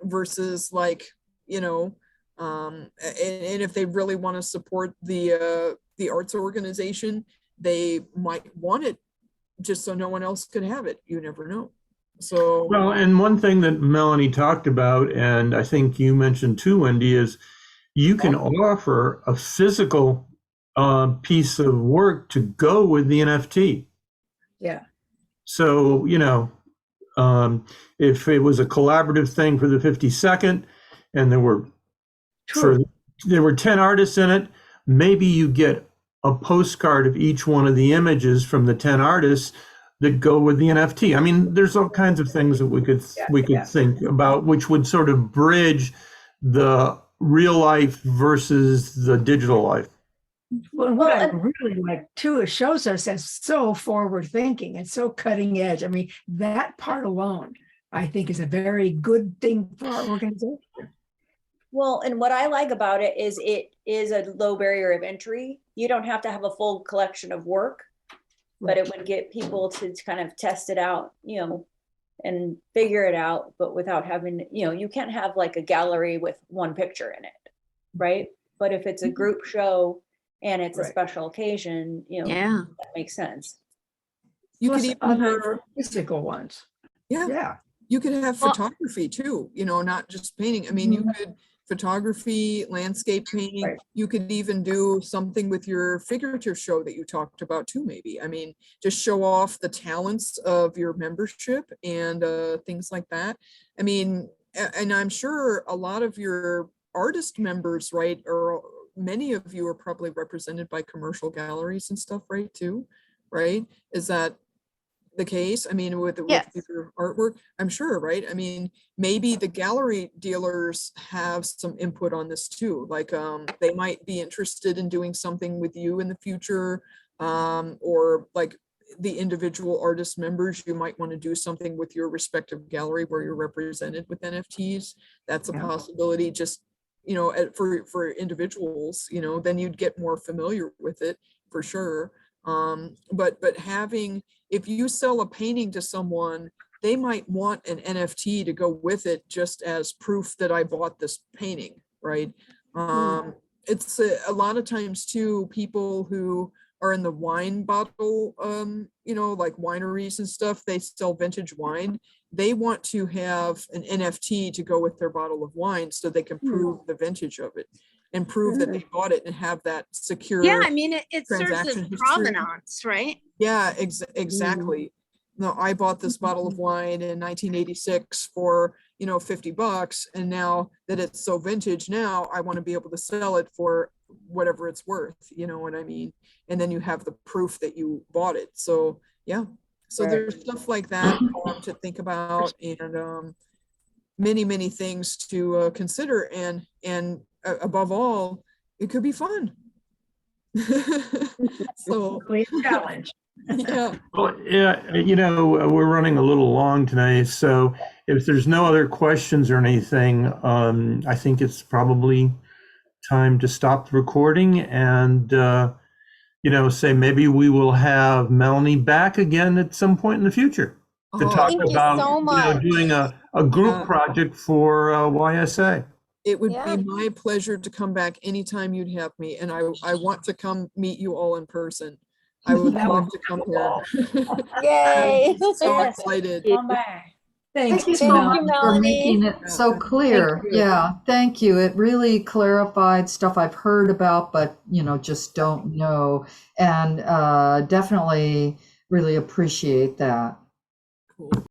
versus like, and if they really want to support the arts organization, they might want it just so no one else could have it. You never know. So well, and one thing that Melanie talked about, and I think you mentioned too, Wendy, is you can offer a physical piece of work to go with the NFT. Yeah. So, if it was a collaborative thing for the 52nd and there were for, True. there were 10 artists in it. Maybe you get a postcard of each one of the images from the 10 artists that go with the NFT. I mean, there's all kinds of things that we could Yeah. think about, which would sort of bridge the real life versus the digital life. Well, what I really like too, it shows us as so forward thinking and so cutting edge. I mean, that part alone, I think, is a very good thing for our organization. Well, and what I like about it is a low barrier of entry. You don't have to have a full collection of work, but it would get people to kind of test it out, and figure it out, but without having, you can't have like a gallery with one picture in it, right? But if it's a group show and it's a Right. special occasion, Yeah. that makes sense. You Plus could even have, other physical ones. yeah, Yeah. you could have Well- photography too, not just painting. I mean, you could photography, landscape painting. Right. You could even do something with your figurative show that you talked about too, maybe. I mean, just show off the talents of your membership and things like that. I mean, and I'm sure a lot of your artist members, right, or many of you are probably represented by commercial galleries and stuff, right, too, right? Is that the case? I mean, with Yes. your artwork, I'm sure, right? I mean, maybe the gallery dealers have some input on this too. Like, they might be interested in doing something with you in the future, or like the individual artist members, you might want to do something with your respective gallery where you're represented with NFTs. That's a Yeah. possibility. Just for individuals, then you'd get more familiar with it for sure. But having, if you sell a painting to someone, they might want an NFT to go with it just as proof that I bought this painting, right? It's a lot of times too, people who are in the wine bottle, like wineries and stuff, they sell vintage wine. They want to have an NFT to go with their bottle of wine so they can prove the vintage of it and prove that they bought it and have that secure. Yeah, I mean, it serves transaction as history. provenance, right? Yeah, exactly. No, I bought this bottle of wine in 1986 for, $50. And now that it's so vintage now, I want to be able to sell it for whatever it's worth, you know what I mean? And then you have the proof that you bought it. So, yeah. So Right. there's stuff like that to think about, and many, many things to consider. And above all, it could be fun. So, Clear challenge. yeah. Well, yeah, we're running a little long tonight, so if there's no other questions or anything, I think it's probably time to stop the recording and, say maybe we will have Melanie back again at some point in the future to Oh, talk Thank you about, so much. doing a group Yeah. project for YSA. It would Yeah. be my pleasure to come back anytime you'd have me, and I want to come meet you all in person. I would That love would to come here. Yay. So Yes. excited. Come back. Thanks, Thank you, Thank Melanie. you, Melanie, for Melanie. making it so clear. Thank you. Yeah, thank you. It really clarified stuff I've heard about, but just don't know. And definitely really appreciate that. Cool.